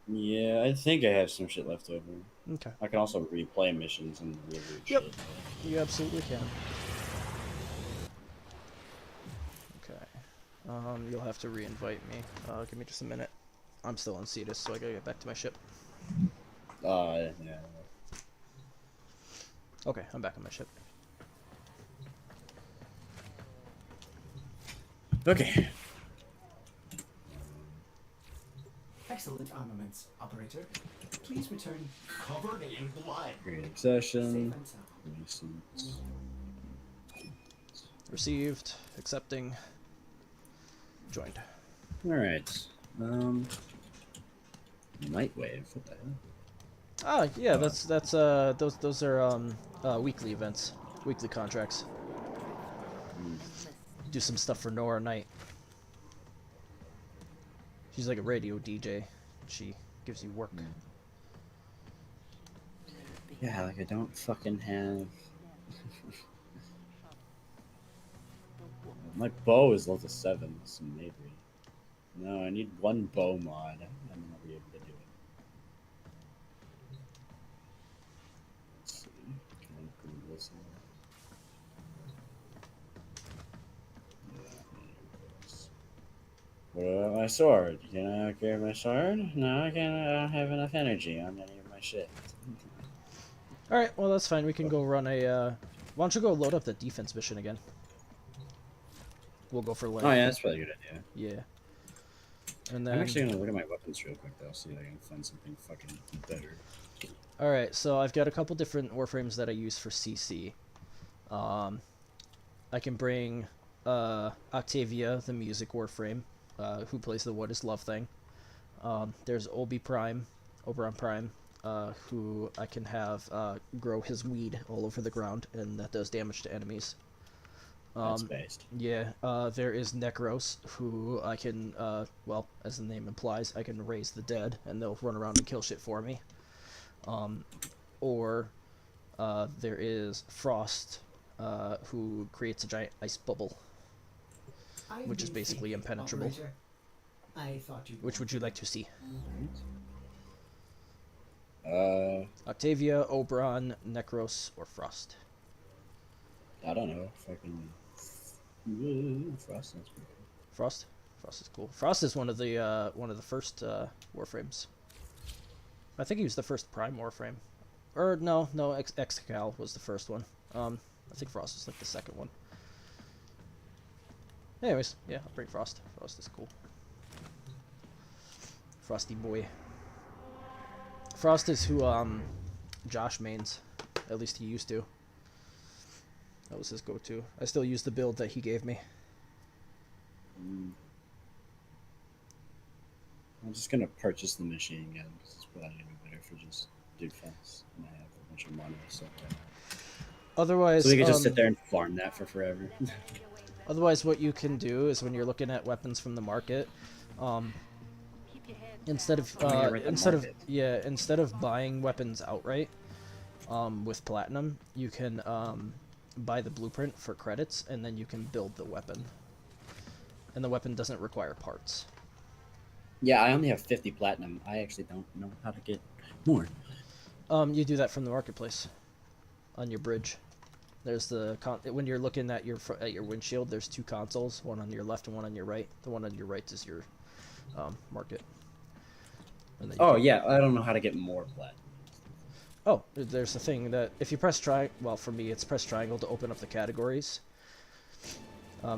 Yeah, I think I have some shit left over. Okay. I can also replay missions and reloot Yep. shit. You absolutely can. Okay. You'll have to re-invite me. Give me just a minute. I'm still on Cetus, so I gotta get back to my ship. Yeah. Okay, I'm back on my ship. Okay. Excellent armaments, operator. Please return covered in blood. Great Safe obsession. and sound. Recent. Received. Accepting. Joined. All right. Night wave. What the hell? Ah, yeah, those are weekly events, weekly contracts. Do some stuff for Nora Knight. She's like a radio DJ. She gives you work. Yeah, like I don't fucking have. My bow is level 7, so maybe. No, I need one bow mod. I'm not be able to do it. Let's see. Can I Google this? What about my sword? Can I upgrade my sword? No, I can't. I don't have enough energy on any of my shit. Alright, well that's fine. We can go run a, why don't you go load up the defense mission again? We'll go for like... Oh yeah, that's probably a good idea. Yeah. And then... I'm actually gonna look at my weapons real quick though, see if I can find something fucking better. Alright, so I've got a couple different Warframes that I use for CC. I can bring Octavia, the music Warframe, who plays the What Is Love thing. There's Oberon Prime, who I can have grow his weed all over the ground, and that does damage to enemies. That's based. Yeah, there is Necros, who I can, well, as the name implies, I can raise the dead, and they'll run around and kill shit for me. Or there is Frost, who creates a giant ice bubble, which is basically impenetrable. Operator, I thought you. Which would you like to see? Octavia, Octavia, Oberon, Necros, or Frost? I don't know. Fucking Frost sounds pretty cool. Frost? Frost is cool. Frost is one of the first Warframes. I think he was the first Prime Warframe. Or no, Excal was the first one. I think Frost was like the second one. Anyways, yeah, I'll bring Frost. Frost is cool. Frosty boy. Frost is who Josh mains. At least he used to. That was his go-to. I still use the build that he gave me. I'm just gonna purchase the machine gun because it's probably gonna be better for just defense. And I have a bunch of money, so Otherwise, so we can just sit there and farm that for forever. Otherwise, what you can do is when you're looking at weapons from the market, instead of buying weapons outright with platinum, you can buy the blueprint for credits, and then you can build the weapon. And the weapon doesn't require parts. Yeah, I only have 50 platinum. I actually don't know how to get more. You do that from the marketplace on your bridge. There's the when you're looking at your windshield, there's two consoles, one on your left and one on your right. The one on your right is your market. And then Oh yeah, I don't know how to get more platinum. Oh, there's a thing that if you press well, for me, it's press triangle to open up the categories.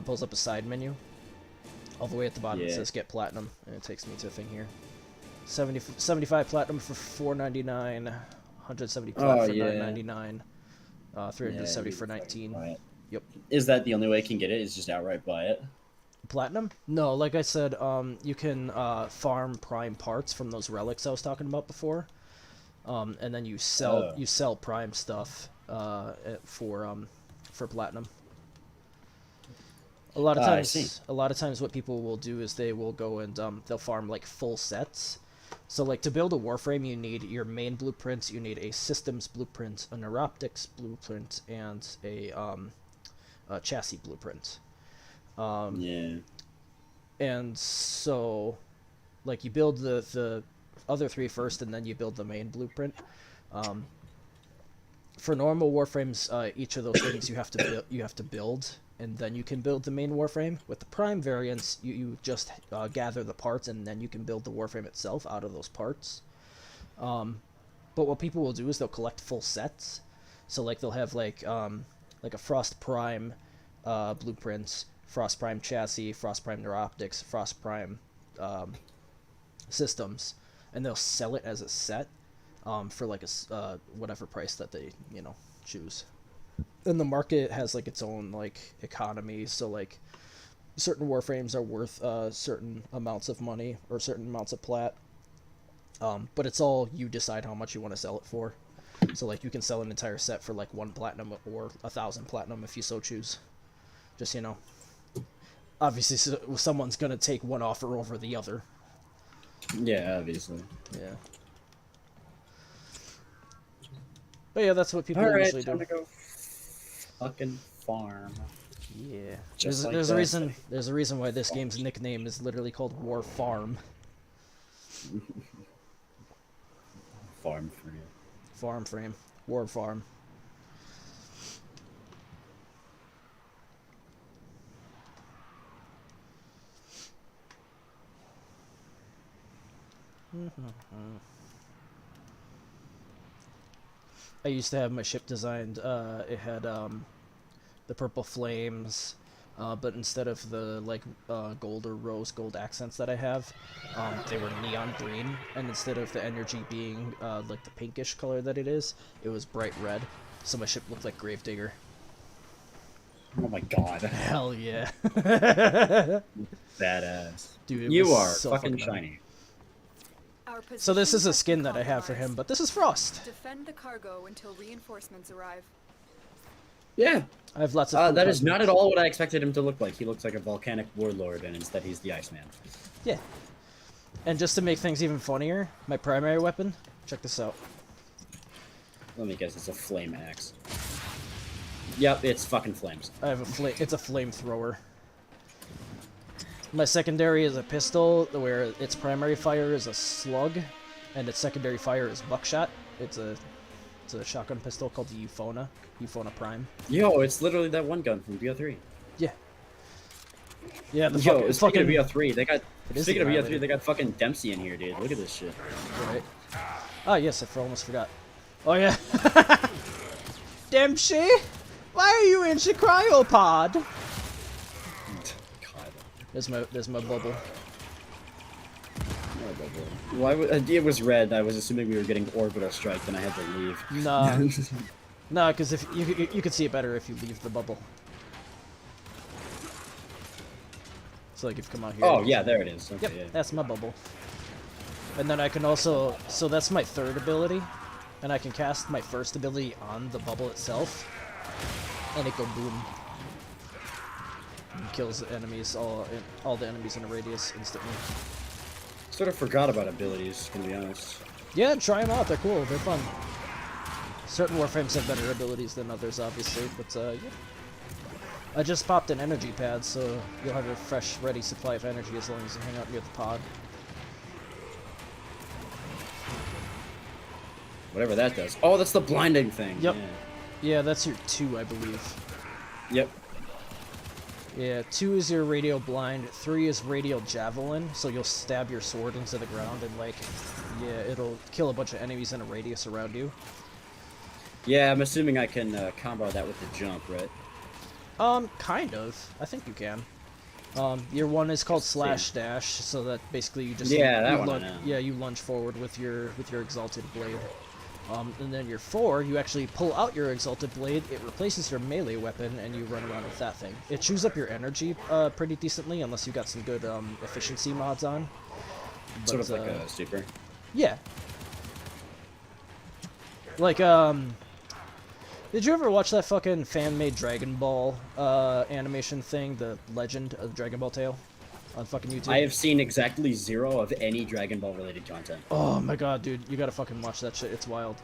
Pulls up a side menu. All the way at the bottom it says get platinum, and it takes me to a thing here. 75 platinum for $4.99, 170 plat for $9.99, 370 for 19. Yep. Is that the only way I can get it? Is just outright buy it? Platinum? No, like I said, you can farm prime parts from those relics I was talking about before, and then you sell prime stuff for platinum. A lot of times, what people will do is they will go and they'll farm like full sets. So like to build a Warframe, you need your main blueprints, you need a systems blueprint, a neuroptics blueprint, and a chassis blueprint. And so, like, you build the other three first, and then you build the main blueprint. For normal Warframes, each of those things you have to build, and then you can build the main Warframe. With the Prime variants, you just gather the parts, and then you can build the Warframe itself out of those parts. But what people will do is they'll collect full sets. So, like, they'll have, like a Frost Prime blueprint, Frost Prime chassis, Frost Prime neuroptics, Frost Prime systems, and they'll sell it as a set for like a whatever price that they choose. And the market has like its own like economy, so like certain Warframes are worth certain amounts of money or certain amounts of plat, but it's all you decide how much you want to sell it for. So like you can sell an entire set for like 1 platinum or 1,000 platinum if you so choose. Just obviously someone's gonna take one offer over the other. Yeah, obviously. Yeah. But yeah, that's what people usually do. Time to go fucking farm. Yeah. Just there's a reason why this game's nickname is literally called War Farm. Farm frame. Farm frame. War Farm. I used to have my ship designed, it had the purple flames, but instead of the like gold or rose gold accents that I have, they were neon green, and instead of the energy being like the pinkish color that it was bright red, so my ship looked like Gravedigger. Oh my god. Hell yeah. Badass. Dude, you are so fucking shiny. So this is a skin that I have for him, but this is Frost. Defend the cargo until reinforcements arrive. Yeah. I have lots of that is not at all what I expected him to look like. He looks like a volcanic warlord, and instead he's the Iceman. Yeah. And just to make things even funnier, my primary weapon, check this out. Let me guess, it's a flame axe. Yep, it's fucking flames. I have it's a flamethrower. My secondary is a pistol, where its primary fire is a slug, and its secondary fire is buckshot. It's a shotgun pistol called the Euphona Prime. Yo, it's literally that one gun from BO3. Yeah. Yeah, the Yo, fucking speaking of BO3, they got speaking of BO3, they got fucking Dempsey in here, dude. Look at this shit. Right. Oh yes, I almost forgot. Oh yeah. Dempsey, why are you in the cryopod? There's my bubble. Why it was red. I was assuming we were getting orbital strike, and I had to leave. Nah. Nah, because if you can see it better if you leave the bubble. So like if you come out here. Oh yeah, there it is. Okay, yep, yeah. that's my bubble. And then I can also, so that's my third ability, and I can cast my first ability on the bubble itself, and it go boom. And kills the enemies, all the enemies in a radius instantly. Sort of forgot about abilities, to be honest. Yeah, try them out. They're cool. They're fun. Certain Warframes have better abilities than others, obviously, but yeah. I just popped an energy pad, so you'll have a fresh, ready supply of energy as long as you hang out near the pod. Whatever that does. Oh, that's the blinding thing. Yep. Yeah, Yeah, that's your 2, I believe. Yep. Yeah, 2 is your radial blind, 3 is radial javelin, so you'll stab your sword into the ground and like, yeah, it'll kill a bunch of enemies in a radius around you. Yeah, I'm assuming I can combo that with the jump, right? Kind of. I think you can. Your one is called slash dash, so that basically you just you lunge forward with your exalted blade. And then your 4, you actually pull out your exalted blade, it replaces your melee weapon, and you run around with that thing. It chews up your energy pretty decently, unless you got some good efficiency mods on. But, sort of like a super. Yeah. Like, did you ever watch that fucking fan-made Dragon Ball animation thing, the Legend of Dragon Ball Tale, on fucking YouTube? I have seen exactly 0 of any Dragon Ball related content. Oh my god, dude, you gotta fucking watch that shit. It's wild.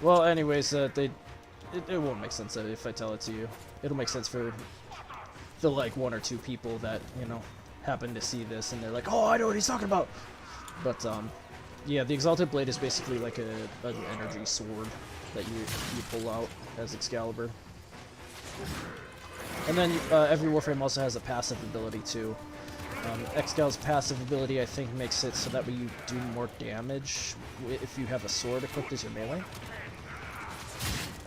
Well, anyways, it won't make sense if I tell it to you. It'll make sense for the like 1 or 2 people that, you know, happen to see this and they're like, oh, I know what he's talking about. But yeah, the Exalted Blade is basically like an energy sword that you pull out as Excalibur. And then every Warframe also has a passive ability too. Excal's passive ability, I think, makes it so that way you do more damage if you have a sword equipped as your melee.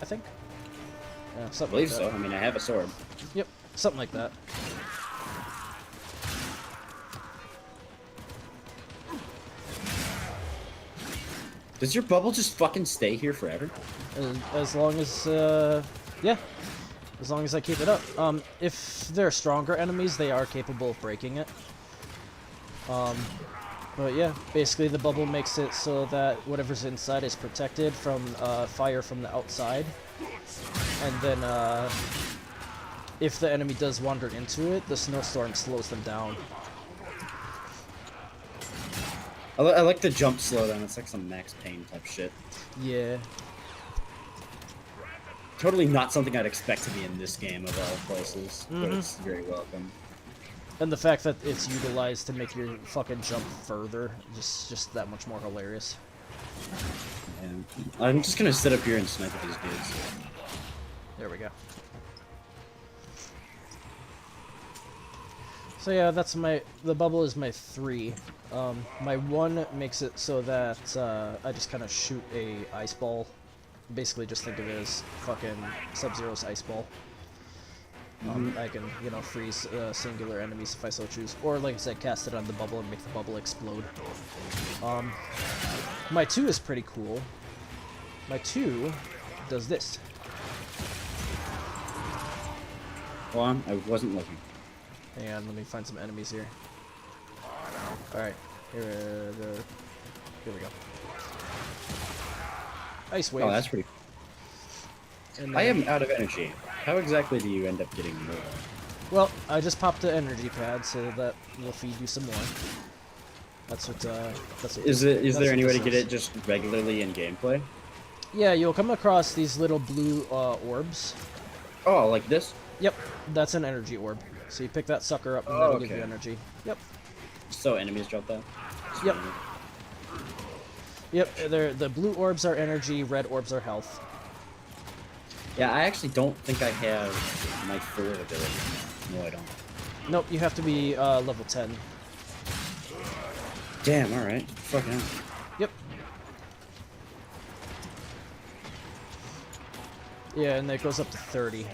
I think. I Something believe like that. so. I mean, I have a sword. Yep, something like that. Does your bubble just fucking stay here forever? As long as, yeah. As long as I keep it up. If they're stronger enemies, they are capable of breaking it. But yeah, basically the bubble makes it so that whatever's inside is protected from fire from the outside. And then, if the enemy does wander into it, the snowstorm slows them down. I like the jump slowdown. It's like some Max Payne type shit. Yeah. Totally not something I'd expect to be in this game of all places, but it's very welcome. And the fact that it's utilized to make your fucking jump further, just that much more hilarious. Yeah. I'm just gonna sit up here and snipe at these dudes. There we go. So yeah, that's the bubble is my 3. My 1 makes it so that I just kind of shoot a ice ball. Basically just think of it as fucking Sub-Zero's ice ball. I can, you know, freeze singular enemies if I so choose. Or, like I said, cast it on the bubble and make the bubble explode. My 2 is pretty cool. My 2 does this. Hold on, I wasn't looking. Hang on, let me find some enemies here. Alright, here we go. Ice wave. Oh, that's pretty And I then, am out of energy. How exactly do you end up getting more? well, I just popped the energy pad so that will feed you some more. That's what. Is there any way to this get is. it just regularly in gameplay? Yeah, you'll come across these little blue orbs. Oh, like this? Yep, that's an energy orb. So you pick that sucker up and Oh, that'll give okay. you energy. Yep. So enemies drop that? Yep. Yep, the blue orbs are energy, red orbs are health. Yeah, I actually don't think I have my third ability. No, I don't. Nope, you have to be level 10. Damn, alright. Fucking hell. Yep. Yeah, and it goes up to 30.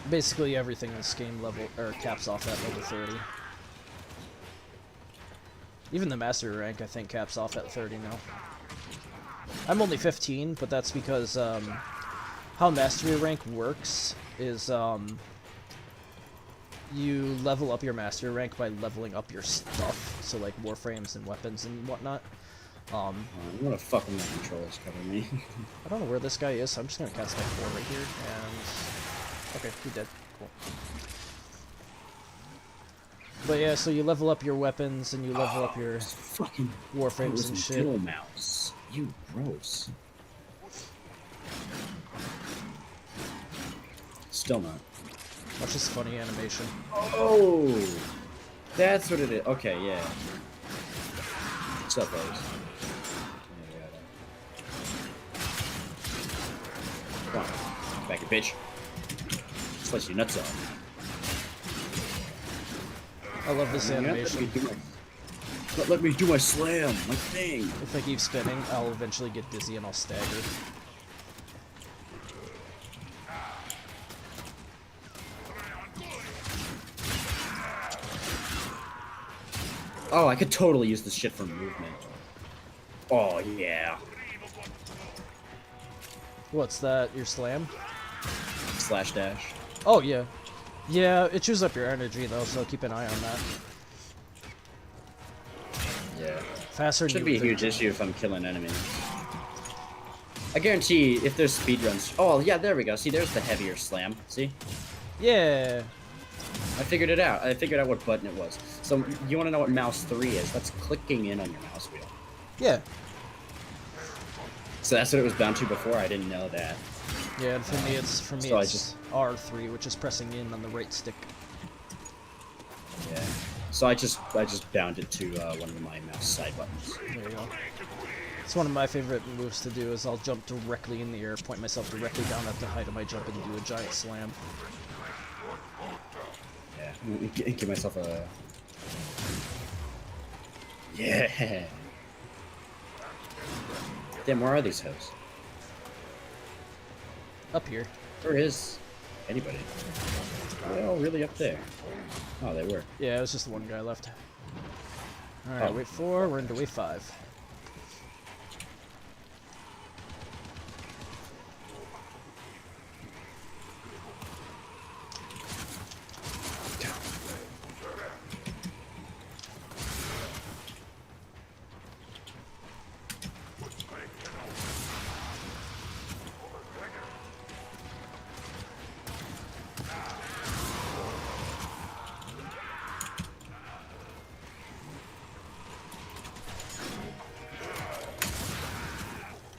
Basically everything in this game level or caps off at level 30. Even the mastery rank I think caps off at 30 now. I'm only 15, but that's because how mastery rank works is you level up your mastery rank by leveling up your stuff, so like warframes and weapons and whatnot. I'm gonna fuck with my controllers cover me. I don't know where this guy is, so I'm just gonna cast my 4 right here, and... okay, he's dead. Cool. But yeah, so you level up your weapons, and you level up your Fucking warframes and shit. Little mouse. You gross. Still not. Watch this funny animation. Oh! That's what it is. Okay, yeah. What's up, guys? Come on. Back your bitch. Slice your nuts off. I love this Let me animation. let me do my slam, my thing. If I keep spinning, I'll eventually get dizzy and I'll stagger. Oh, I could totally use this shit for movement. Oh, yeah. What's that? Your slam? Slash dash. Oh, yeah. Yeah, it chews up your energy, though, so keep an eye on that. Yeah. Faster Should be a huge issue if I'm killing enemies. I guarantee if there's speedruns. Oh, yeah, there we go. See, there's the heavier slam. See? Yeah. I figured it out. I figured out what button it was. So, you want to know what mouse 3 is? That's clicking in on your mouse wheel. Yeah. So that's what it was bound to before? I didn't know that. Yeah, and for me it's So I just- R3, which is pressing in on the right stick. Yeah. So I just bound it to one of my mouse side buttons. There you go. It's one of my favorite moves to do is I'll jump directly in the air, point myself directly down at the height of my jump and do a giant slam. Yeah. Give myself a... Yeah. Damn, where are these hoes? Up here. Where is anybody? Are they all really up there? Oh, they were. Yeah, it was just the one guy left. Alright, Oh. wave 4, we're into wave 5.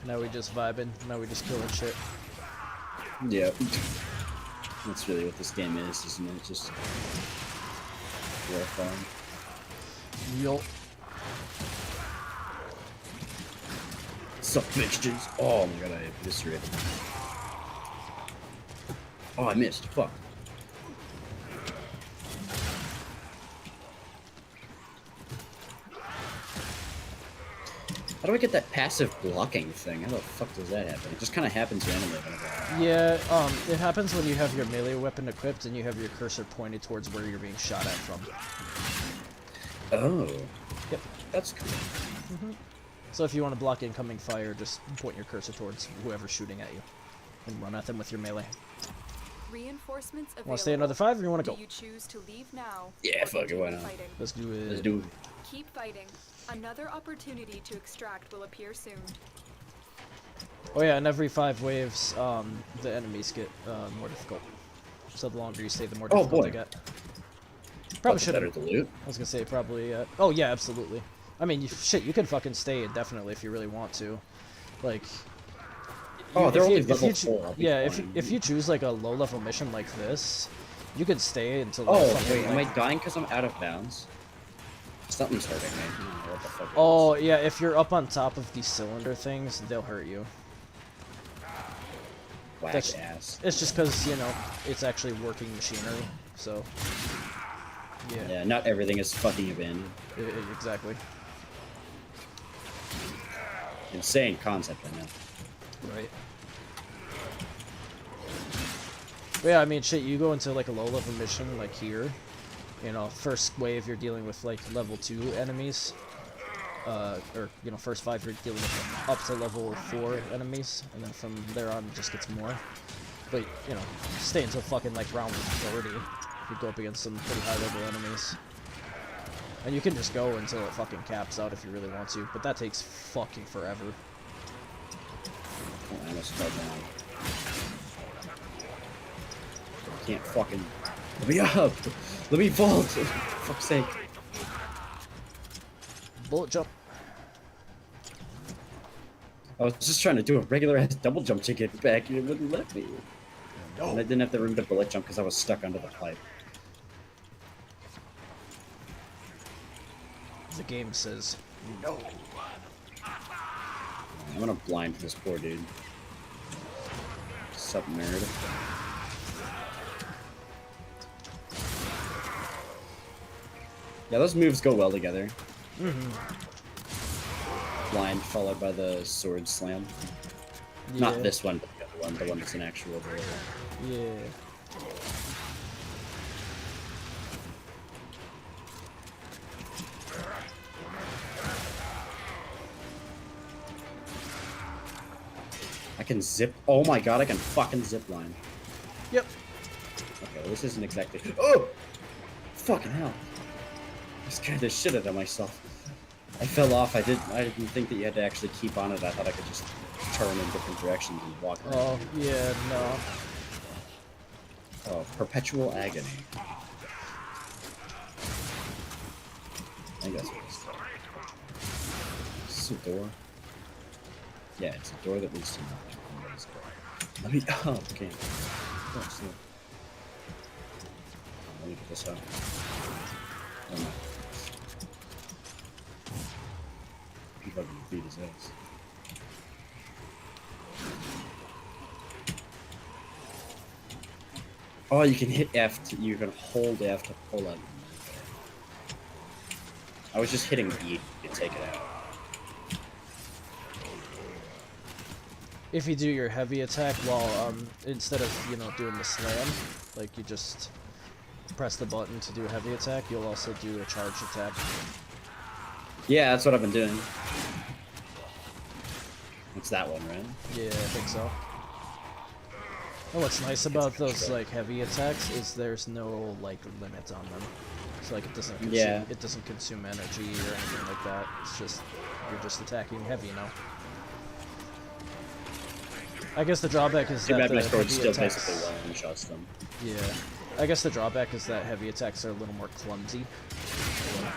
Now we just vibing, now we just killing shit. Yeah. That's really what this game is, isn't it? Just... Warframe. Yup. Sup, bitches? Oh my god, I eviscerated them. Oh, I missed. Fuck. How do I get that passive blocking thing? How the fuck does that happen? It just kind of happens randomly. Yeah, it happens when you have your melee weapon equipped and you have your cursor pointed towards where you're being shot at from. Oh. Yep. That's cool. So if you want to block incoming fire, just point your cursor towards whoever's shooting at you. And run at them with your melee. Reinforcements available. Want to stay another 5 or you want to go? Do you choose to leave now? Yeah, or fuck it, continue why not? fighting? Let's do it. Let's do it. Keep fighting. Another opportunity to extract will appear soon. Oh yeah, and every 5 waves, the enemies get more difficult. So the longer you stay, the more Oh, difficult boy. they get. Probably should better have. to loot. I was gonna say probably. Oh yeah, absolutely. I mean, shit, you can fucking stay indefinitely if you really want to. Like. Oh, they're if only if level you 4. I'll be yeah, fine. if you choose like a low level mission like this, you could stay until. Oh, the fucking, wait, am I like- dying because I'm out of bounds? Something's hurting me. I don't know what the fuck it is. Oh yeah, if you're up on top of these cylinder things, they'll hurt you. Whack that's- ass. It's just because you know it's actually working machinery, so. Yeah. Yeah, not everything is fucking abandoned. Exactly. Insane concept, I know. Right. But yeah, I mean, shit, you go into like a low-level mission, like here, you know, first wave you're dealing with like level 2 enemies, or, you know, first 5 you're dealing with up to level 4 enemies, and then from there on it just gets more. But, you know, stay until fucking like round 30 if you go up against some pretty high-level enemies. And you can just go until it fucking caps out if you really want to, but that takes fucking forever. Oh, I almost fell down. I can't fucking... Let me up! Let me vault! For fuck's sake. Bullet jump. I was just trying to do a regular ass double jump to get back and it wouldn't let me. And I didn't have the room to bullet jump because I was stuck under the pipe. The game says no. I'm gonna blind this poor dude. What's up, nerd? Yeah, those moves go well together. Blind followed by the sword slam. Yeah. Not this one, but the other one. The one that's an actual blade. Yeah. I can zip. Oh my god, I can fucking zip line. Yep. Okay, well, this isn't exactly. Oh! Fucking hell. I scared the shit out of myself. I fell off. I didn't think that you had to actually keep on it. I thought I could just turn in different directions and walk around. Oh, yeah, no. Oh, perpetual agony. I think that's what it's called. Is this a door? Yeah, it's a door that leads to nothing. Let me. Oh, okay. Oh, so. Let me get this out. Oh, no. He fucking beat his ass. Oh, you can hit F. You can hold F to pull out. I was just hitting E to take it out. If you do your heavy attack while, instead of, you know, doing the slam, like, you just press the button to do a heavy attack, you'll also do a charge attack. Yeah, that's what I've been doing. It's that one, right? Yeah, I think so. And what's nice about those, like, heavy attacks is there's no, like, limit on them. So, like, it doesn't consume energy or anything like that. It's just, you're just attacking heavy, you know? I guess the drawback is that the sword heavy still attacks... basically one-shots them. Yeah. I guess the drawback is that heavy attacks are a little more clumsy.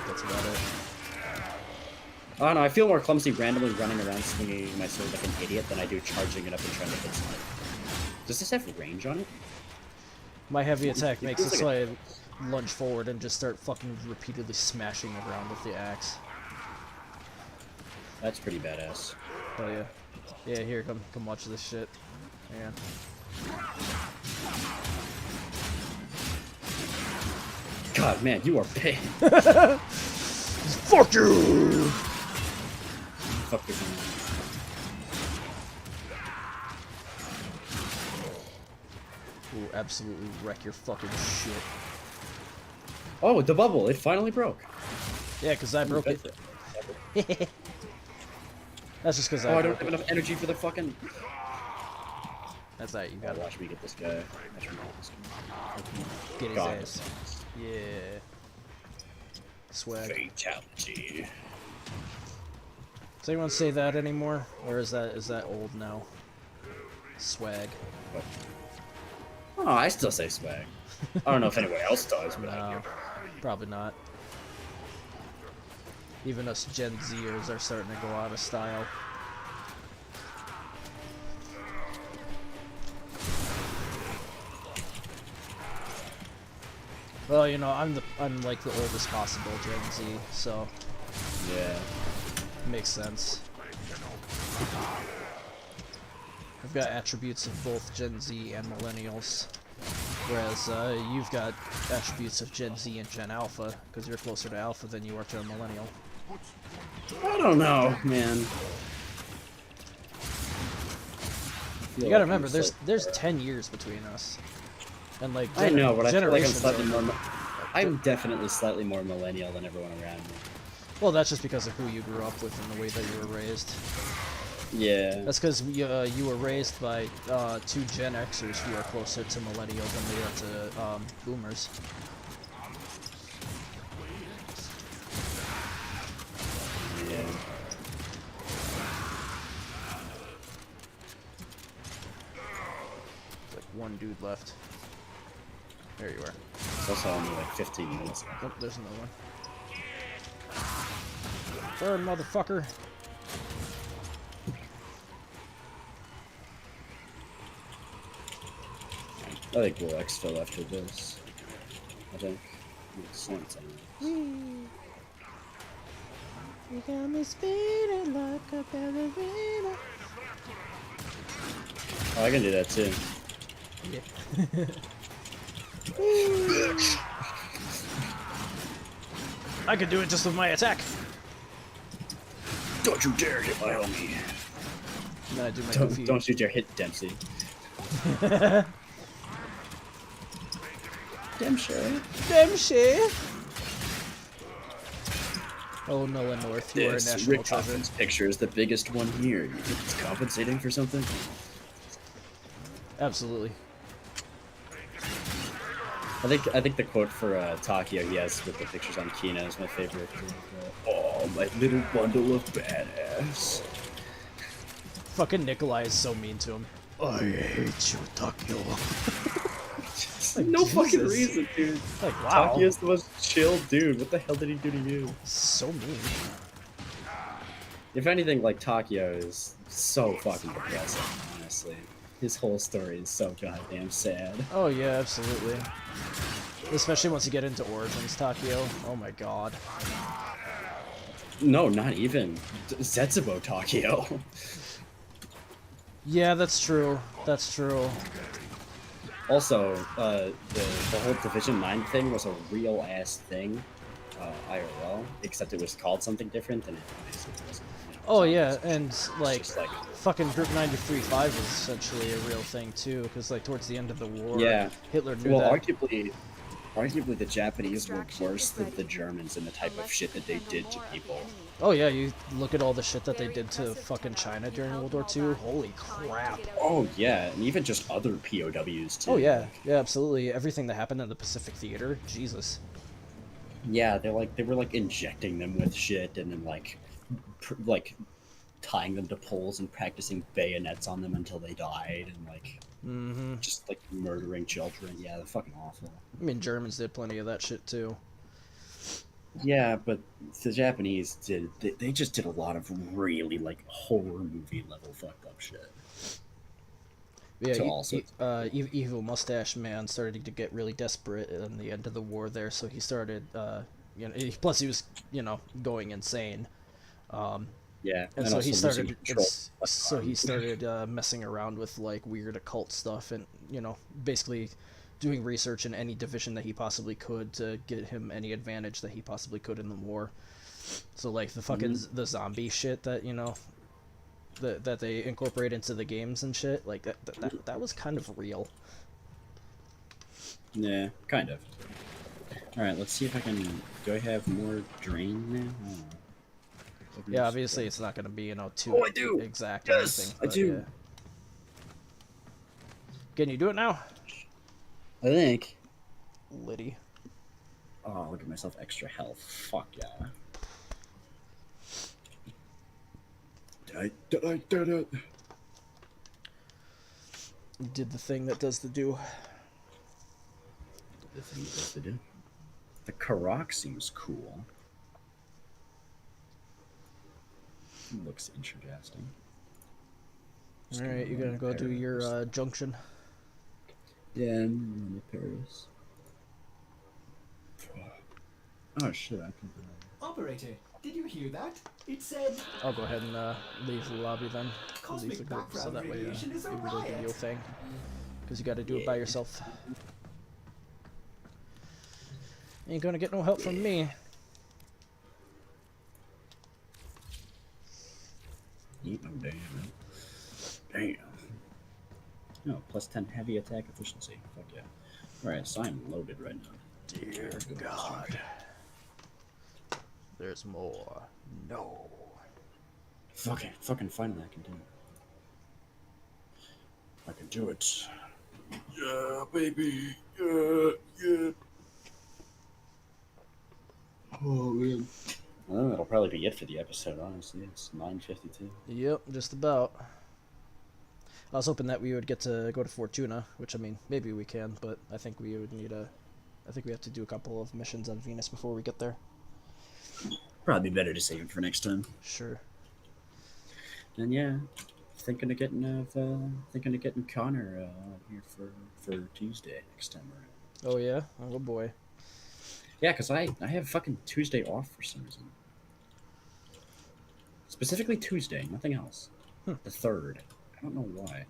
That's about it. Oh no, I feel more clumsy randomly running around swinging my sword like an idiot than I do charging it up and trying to hit somebody. Does this have range on it? My heavy attack makes it so I lunge forward and just start fucking repeatedly smashing the ground with the axe. That's pretty badass. Oh yeah. Yeah, here, come watch this shit. Yeah. God, man, you are big. Fuck you! Fuck you. Ooh, absolutely wreck your fucking shit. Oh, the bubble! It finally broke. Yeah, because I broke it. That's just because I don't have enough energy for the fucking. That's that. You gotta watch me get this guy. get his God. ass. Yeah. Swag. Fatality. Does anyone say that anymore, or is that old now? Swag. Oh, I still say swag. I don't know if anyone else does, but I No, do. probably not. Even us Gen Zers are starting to go out of style. Well, you know, I'm like the oldest possible Gen Z, so Yeah. makes sense. I've got attributes of both Gen Z and Millennials, whereas you've got attributes of Gen Z and Gen Alpha, because you're closer to Alpha than you are to a Millennial. I don't know, man. You gotta remember, there's 10 years between us, and like I know, but I feel like I'm generations slightly are- more. I'm definitely slightly more millennial than everyone around me. Well, that's just because of who you grew up with and the way that you were raised. Yeah. That's because you were raised by two Gen Xers who are closer to millennials than they are to boomers. Yeah. There's like one dude left. There you are. It's also only like 15 minutes left. Oh, there's another one. Burn, motherfucker! I think we'll exfil after this. I think. Something. You got me spinning like a ballerina. Oh, I can do that too. I could do it just with my attack. Don't you dare hit my homie. And then I do my goofy. Don't you dare hit Dempsey. Dempsey. Oh, Noah North, you are a This national Rick treasure. Hopkins picture is the biggest one here. You think it's compensating for something? Absolutely. I think the quote for Takio he has with the pictures on Kina is my favorite. Oh, my little bundle of badass. Fucking Nikolai is so mean to him. I hate you, Takio. Like, no Jesus. fucking reason, dude. Like, wow. Takio's the most chill dude. What the hell did he do to you? So mean. If anything, like, Takio is so fucking depressing, honestly. His whole story is so goddamn sad. Oh yeah, absolutely. Especially once you get into Origins, Takio. Oh my god. No, not even. Zetsubo Takio. Yeah, that's true. That's true. Also, the whole Division 9 thing was a real-ass thing, IRL, except it was called something different than it obviously was. Oh yeah, and like, just like fucking Group 93-5 was essentially a real thing too, because like towards the end of the war, yeah. Hitler knew Well, that. arguably the Japanese were worse than the Germans in the type of shit that they did to people. Oh yeah, you look at all the shit that they did to fucking China during World War II. Holy crap. Oh yeah, and even just other POWs too. Oh yeah, yeah, absolutely. Everything that happened in the Pacific Theater, Jesus. Yeah, they were like injecting them with shit and then like tying them to poles and practicing bayonets on them until they died and like just like murdering children. Yeah, they're fucking awful. I mean, Germans did plenty of that shit too. Yeah, but the Japanese they just did a lot of really like horror movie level fucked up shit. Yeah, Evil Mustache Man started to get really desperate in the end of the war there, so he started, plus he was, going insane. Yeah, and so he started, messing around with like weird occult stuff, and basically doing research in any division that he possibly could to get him any advantage that he possibly could in the war. So like the fucking the zombie shit that that they incorporate into the games and shit, like that was kind of real. Yeah, kind of. All right, let's see if I can. Do I have more drain now? Yeah, obviously it's not going to be too I do. exact. Yes, anything, I do. Yeah. Can you do it now? I think. Liddy. Oh, I'll give myself extra health. Fuck yeah. Did I do it? You did the thing that does the do. The thing that does the do. The Karak seems cool. Looks interesting. Alright, you're gonna go do your junction. Yeah, I'm going to Paris. Oh shit, I can. Operator, did you hear that? It said. I'll go ahead and leave the lobby then. Cosmic Leave the group so background that way radiation is a you can do riot. your thing. Because you gotta do it by yourself. Ain't gonna get no help from me. Damn. Damn. No, plus 10 heavy attack efficiency. Fuck yeah. Alright, so I'm loaded right now. Dear God. There's more. No. Fucking finally I can do it. I can do it. Yeah, baby. Yeah. Oh, man. Well, that'll probably be it for the episode, honestly. It's 9:52. Yep, just about. I was hoping that we would get to go to Fortuna, which, I mean, maybe we can, but I think we would need I think we have to do a couple of missions on Venus before we get there. Probably better to save it for next time. Sure. And yeah, thinking of getting Connor here for Tuesday next time around. Oh yeah? Oh boy. Yeah, because I have fucking Tuesday off for some reason. Specifically Tuesday, nothing else. The 3rd. I don't know why.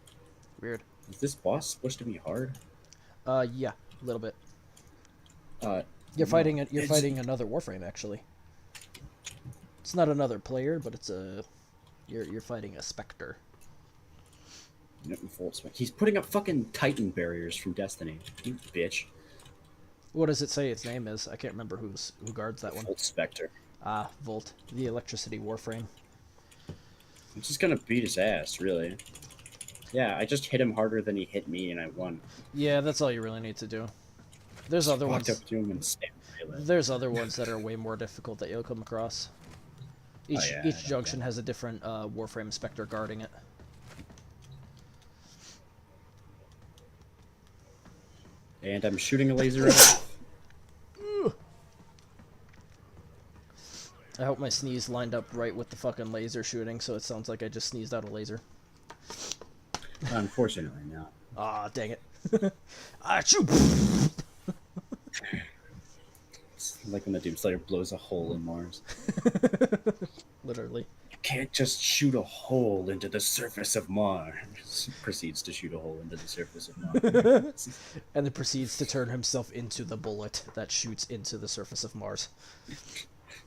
Weird. Is this boss supposed to be hard? Yeah, a little bit. No, You're fighting it. You're it's- fighting another Warframe, actually. It's not another player, but it's a. You're fighting a Spectre. He's putting up fucking Titan barriers from Destiny. You bitch. What does it say its name is? I can't remember who guards that one. Volt Spectre. Ah, Volt, the electricity Warframe. I'm just gonna beat his ass, really. Yeah, I just hit him harder than he hit me, and I won. Yeah, that's all you really need to do. There's other Walked ones. up to him and stabbed him. There's other ones that are way more difficult that you'll come across. Each Oh, yeah, I each know junction that. has a different Warframe Spectre guarding it. And I'm shooting a laser at him. I hope my sneeze lined up right with the fucking laser shooting, so it sounds like I just sneezed out a laser. Unfortunately, no. Ah, dang it. Achoo! It's like when the Doomslayer blows a hole in Mars. Literally. You can't just shoot a hole into the surface of Mars. Proceeds to shoot a hole into the surface of Mars. And then proceeds to turn himself into the bullet that shoots into the surface of Mars.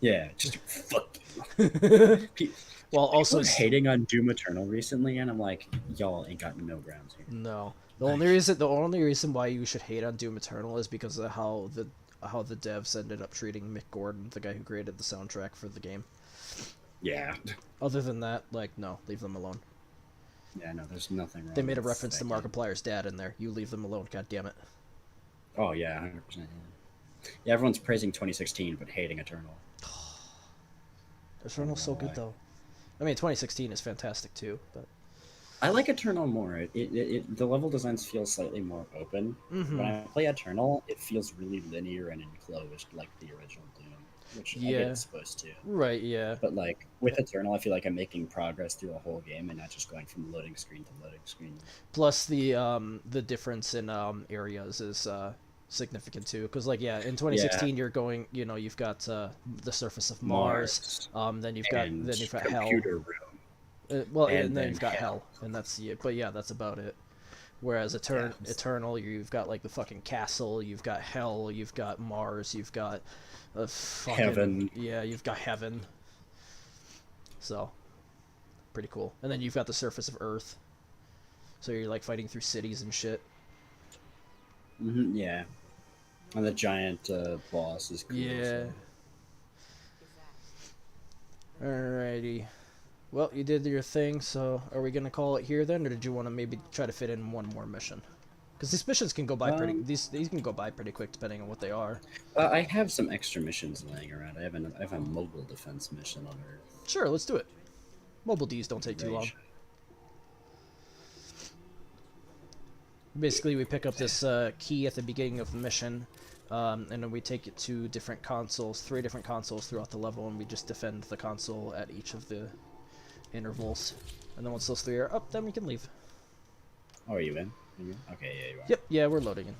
Yeah, just fuck you. While also People are hating on Doom Eternal recently, and I'm like, y'all ain't got no grounds here. no. The only reason why you should hate on Doom Eternal is because of how the devs ended up treating Mick Gordon, the guy who created the soundtrack for the game. Yeah. Other than that, like, no, leave them alone. Yeah, no, there's nothing wrong. They made a with reference to that game. Markiplier's dad in there. You leave them alone, god damn it. Oh yeah, 100%. Yeah, everyone's praising 2016, but hating Eternal. Eternal's so good though. I mean, 2016 is fantastic too, but I like Eternal more. The level designs feel slightly more open. Mhm. When I play Eternal, it feels really linear and enclosed, like the original Doom, which I get Yeah. it's supposed to. right, yeah. But like with Eternal, I feel like I'm making progress through a whole game and not just going from loading screen to loading screen. Plus the difference in areas is significant too, because like in 2016 you're going, you've got the surface of Mars, then you've got hell. Computer room. And then you've got hell, and that's it. But yeah, that's about it. Whereas Eternal, you've got like the fucking castle, you've got hell, you've got Mars, you've got Heaven. Yeah, you've got heaven. So, pretty cool. And then you've got the surface of Earth. So you're like fighting through cities and shit. Yeah. And the giant boss is cool. Yeah. So. Alrighty. Well, you did your thing, so are we gonna call it here then, or did you want to maybe try to fit in one more mission? Because these missions can go by these can go by pretty quick depending on what they are. I have some extra missions laying around. I have a mobile defense mission on Earth. Sure, let's do it. Mobile Ds don't take too long. Basically, we pick up this key at the beginning of the mission, and then we take it to different consoles, 3 different consoles throughout the level, and we just defend the console at each of the intervals. And then once those 3 are up, then we can leave. Oh, are you in? Okay, yeah, you are. Yep, yeah, we're loading in.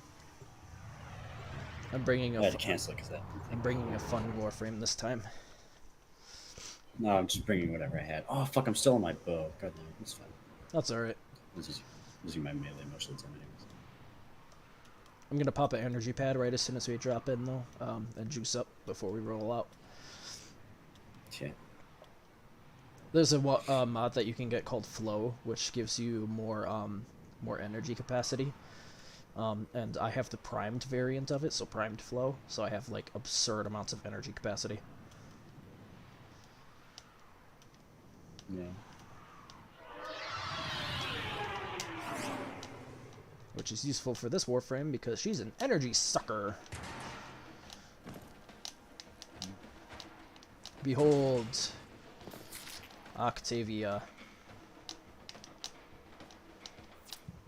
I'm bringing I had to cancel it because that. I'm bringing a fun Warframe this time. No, I'm just bringing whatever I had. Oh fuck, I'm still on my bow. God damn, it's fine. That's alright. This is using my melee most of the time anyways. I'm gonna pop an energy pad right as soon as we drop in though, and juice up before we roll out. Okay. There's a mod that you can get called Flow, which gives you more energy capacity. And I have the primed variant of it, so primed Flow, so I have like absurd amounts of energy capacity. Yeah. Which is useful for this Warframe because she's an energy sucker. Behold, Octavia.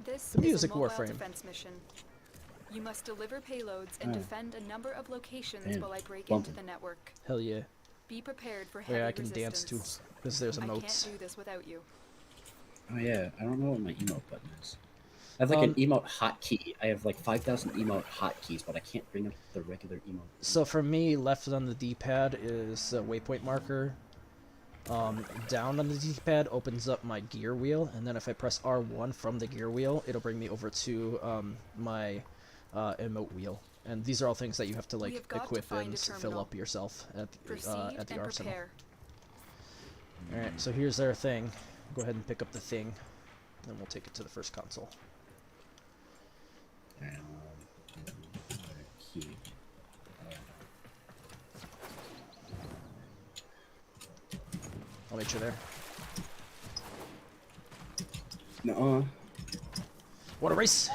This The is music a mobile Warframe. defense mission. You must deliver payloads and defend a number of locations Damn. while I break Bump. into the network. Hell yeah. Be prepared for heavy Yeah, I can dance too, resistance. because there's I emotes. can't do this without you. Oh yeah, I don't know what my emote button is. I have like an emote hotkey. I have like 5,000 emote hotkeys, but I can't bring up the regular emote. So for me, left on the D-pad is a waypoint marker. Down on the D-pad opens up my gear wheel, and then if I press R1 from the gear wheel, it'll bring me over to my emote wheel. And these are all things that you have to like equip and fill up yourself at the arsenal. Alright, so here's our thing. Go ahead and pick up the thing, then we'll take it to the first console. Key. I'll meet you there. Nuh-uh. What a race!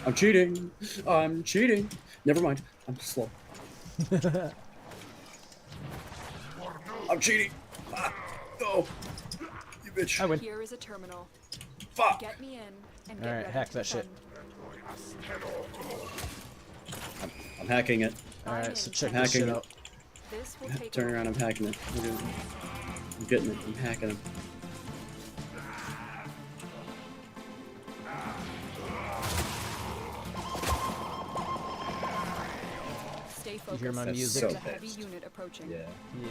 I'm cheating. I'm cheating. Never mind. I'm slow. I'm cheating. Ah, no. You bitch. I win. Here is a terminal. Fuck. Get me in and get Alright, ready hack to that shit. defend. I'm hacking it. Alright, so I'm check in. this shit Hacking it. out. This will take Turn a around. I'm hacking it. I'm getting it. I'm hacking him. Stay You focused. hear my That's music? so There's a heavy fast. unit approaching. Yeah. Yeah.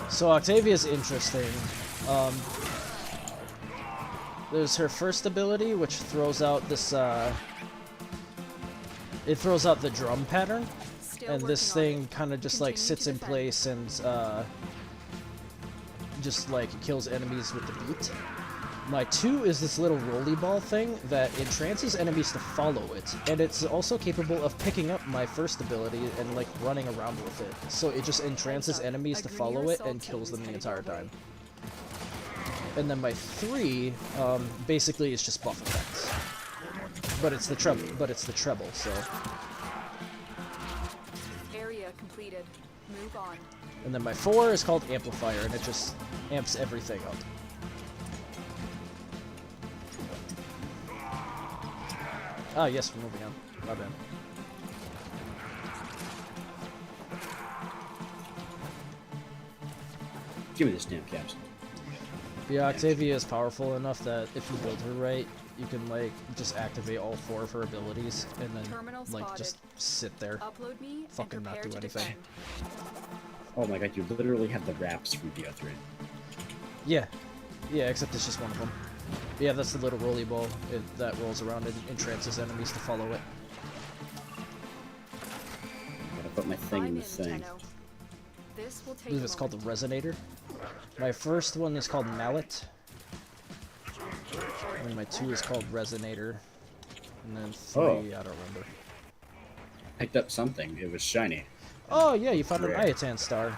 So Octavia's interesting. There's her first ability, which throws out this, it throws out the drum pattern, Still and this working on thing it. kind of just like Continue sits to in defend. place and just like kills enemies with the beat. My 2 is this little rolly ball thing that entrances enemies to follow it, and it's also capable of picking up my first ability and like running around with it. So it just entrances up. enemies A to Grenier follow it assault and kills team them is the headed entire your way. time. And then my 3, basically is just buff effects. But it's the treble. So. Area completed. Move on. And then my 4 is called amplifier, and it just amps everything up. Ah, yes, we're moving on. My bad. Give me this damn capsule. Yeah, Octavia is powerful enough that if you build her right, you can like just activate all 4 of her abilities and then Terminal like spotted. just sit there. Upload me Fucking and not prepare do to anything. defend. Oh my god, you literally have the wraps from BO3. Yeah, yeah, except it's just one of them. Yeah, that's the little rolly ball that rolls around and entrances enemies to follow it. Gotta put my thing in I'm the thing. Tenno. This will I take believe a it's called the moment. Resonator. My first one is called Mallet. And my 2 is called Resonator. And then 3, Oh. I don't remember. Picked up something. It was shiny. Oh yeah, you found an Rare. Iatan star.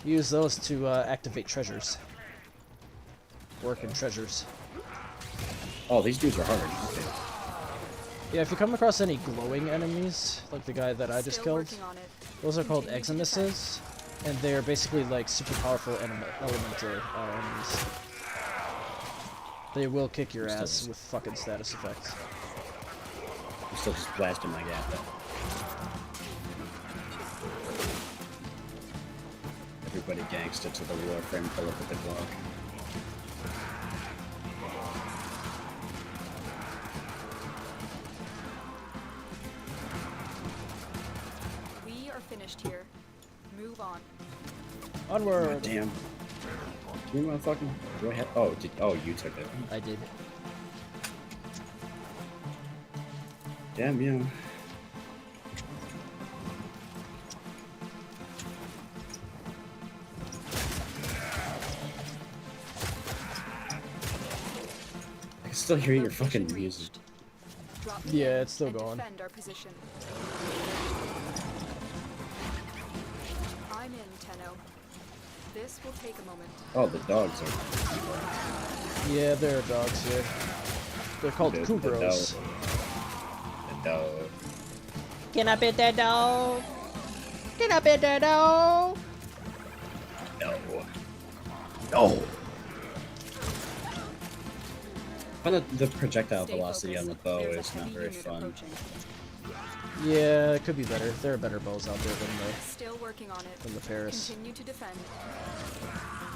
Use those to activate treasures. Working treasures. Oh, these dudes are hard. Okay. Yeah, if you come across any glowing enemies, like the guy that I just Still killed, working on it. those are called Continue to defend. Eximuses, and they're basically like super powerful elemental enemies. They will kick your Still ass is. with fucking status effects. I'm still just blasting my gap. Everybody gangsta to the Warframe, pull up with the Glock. We are finished here. Move on. Onward! Damn. You motherfucking. Do I have? Oh, you took it. I did. Damn you. I can still hear your fucking Location music. reached. Drop me Yeah, in it's still and going. Defend our position. I'm in, Tenno. This will take a moment. Oh, the dogs are. Yeah, there are dogs here. They're called The Kubros. dog. Can I pet that dog? Can I pet that dog? No. No. I find that the projectile Stay velocity on the focused. bow There's a is not heavy very unit fun. approaching. Yeah, it could be better. There are better bows out there Still working on it. than the Paris. Continue to defend.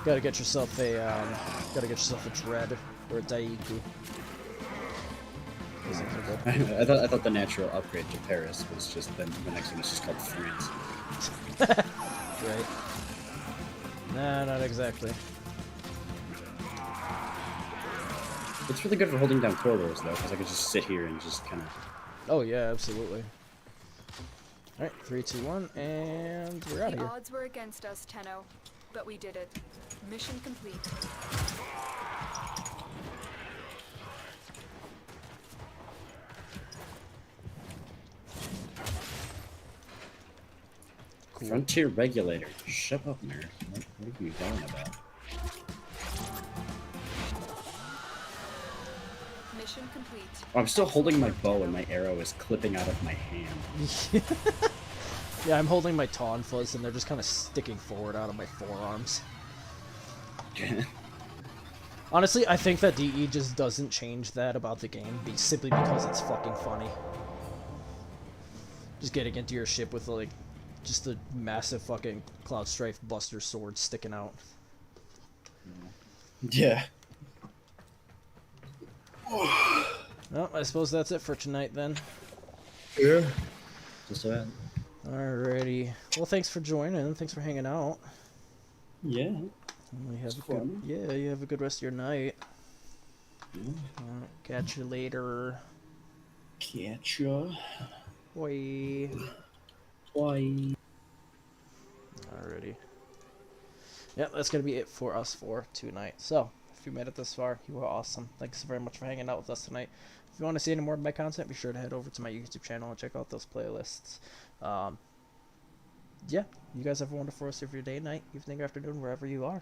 Gotta get yourself a dread or a daiku. I thought the natural upgrade to Paris was just the next one was just called France. Right. Nah, not exactly. It's really good for holding down corridors though, because I can just sit here and just kind of. Oh yeah, absolutely. All right, 3, 2, 1, and we're out of The here. odds were against us, Tenno, but we did it. Mission complete. Cool. Frontier regulator. Shut up, nerd. What are you going about? Mission complete. Oh, I'm still holding my bow and my arrow is clipping out of my hand. Yeah, I'm holding my Tonfas and they're just kind of sticking forward out of my forearms. Honestly, I think that DE just doesn't change that about the game, simply because it's fucking funny. Just getting into your ship with, like, just a massive fucking Cloud Strife Buster sword sticking out. Yeah. Well, I suppose that's it for tonight then. Yeah. Just that. Alrighty. Well, thanks for joining. Thanks for hanging out. Yeah. You have It's a good, fun. yeah, you have a good rest of your night. Yeah. Catch you later. Catch ya. Bye. Bye. Alrighty. Yeah, that's gonna be it for us for tonight. So, if you made it this far, you are awesome. Thanks very much for hanging out with us tonight. If you want to see any more of my content, be sure to head over to my YouTube channel and check out those playlists. Yeah, you guys have a wonderful rest of your day, night, evening, afternoon, wherever you are.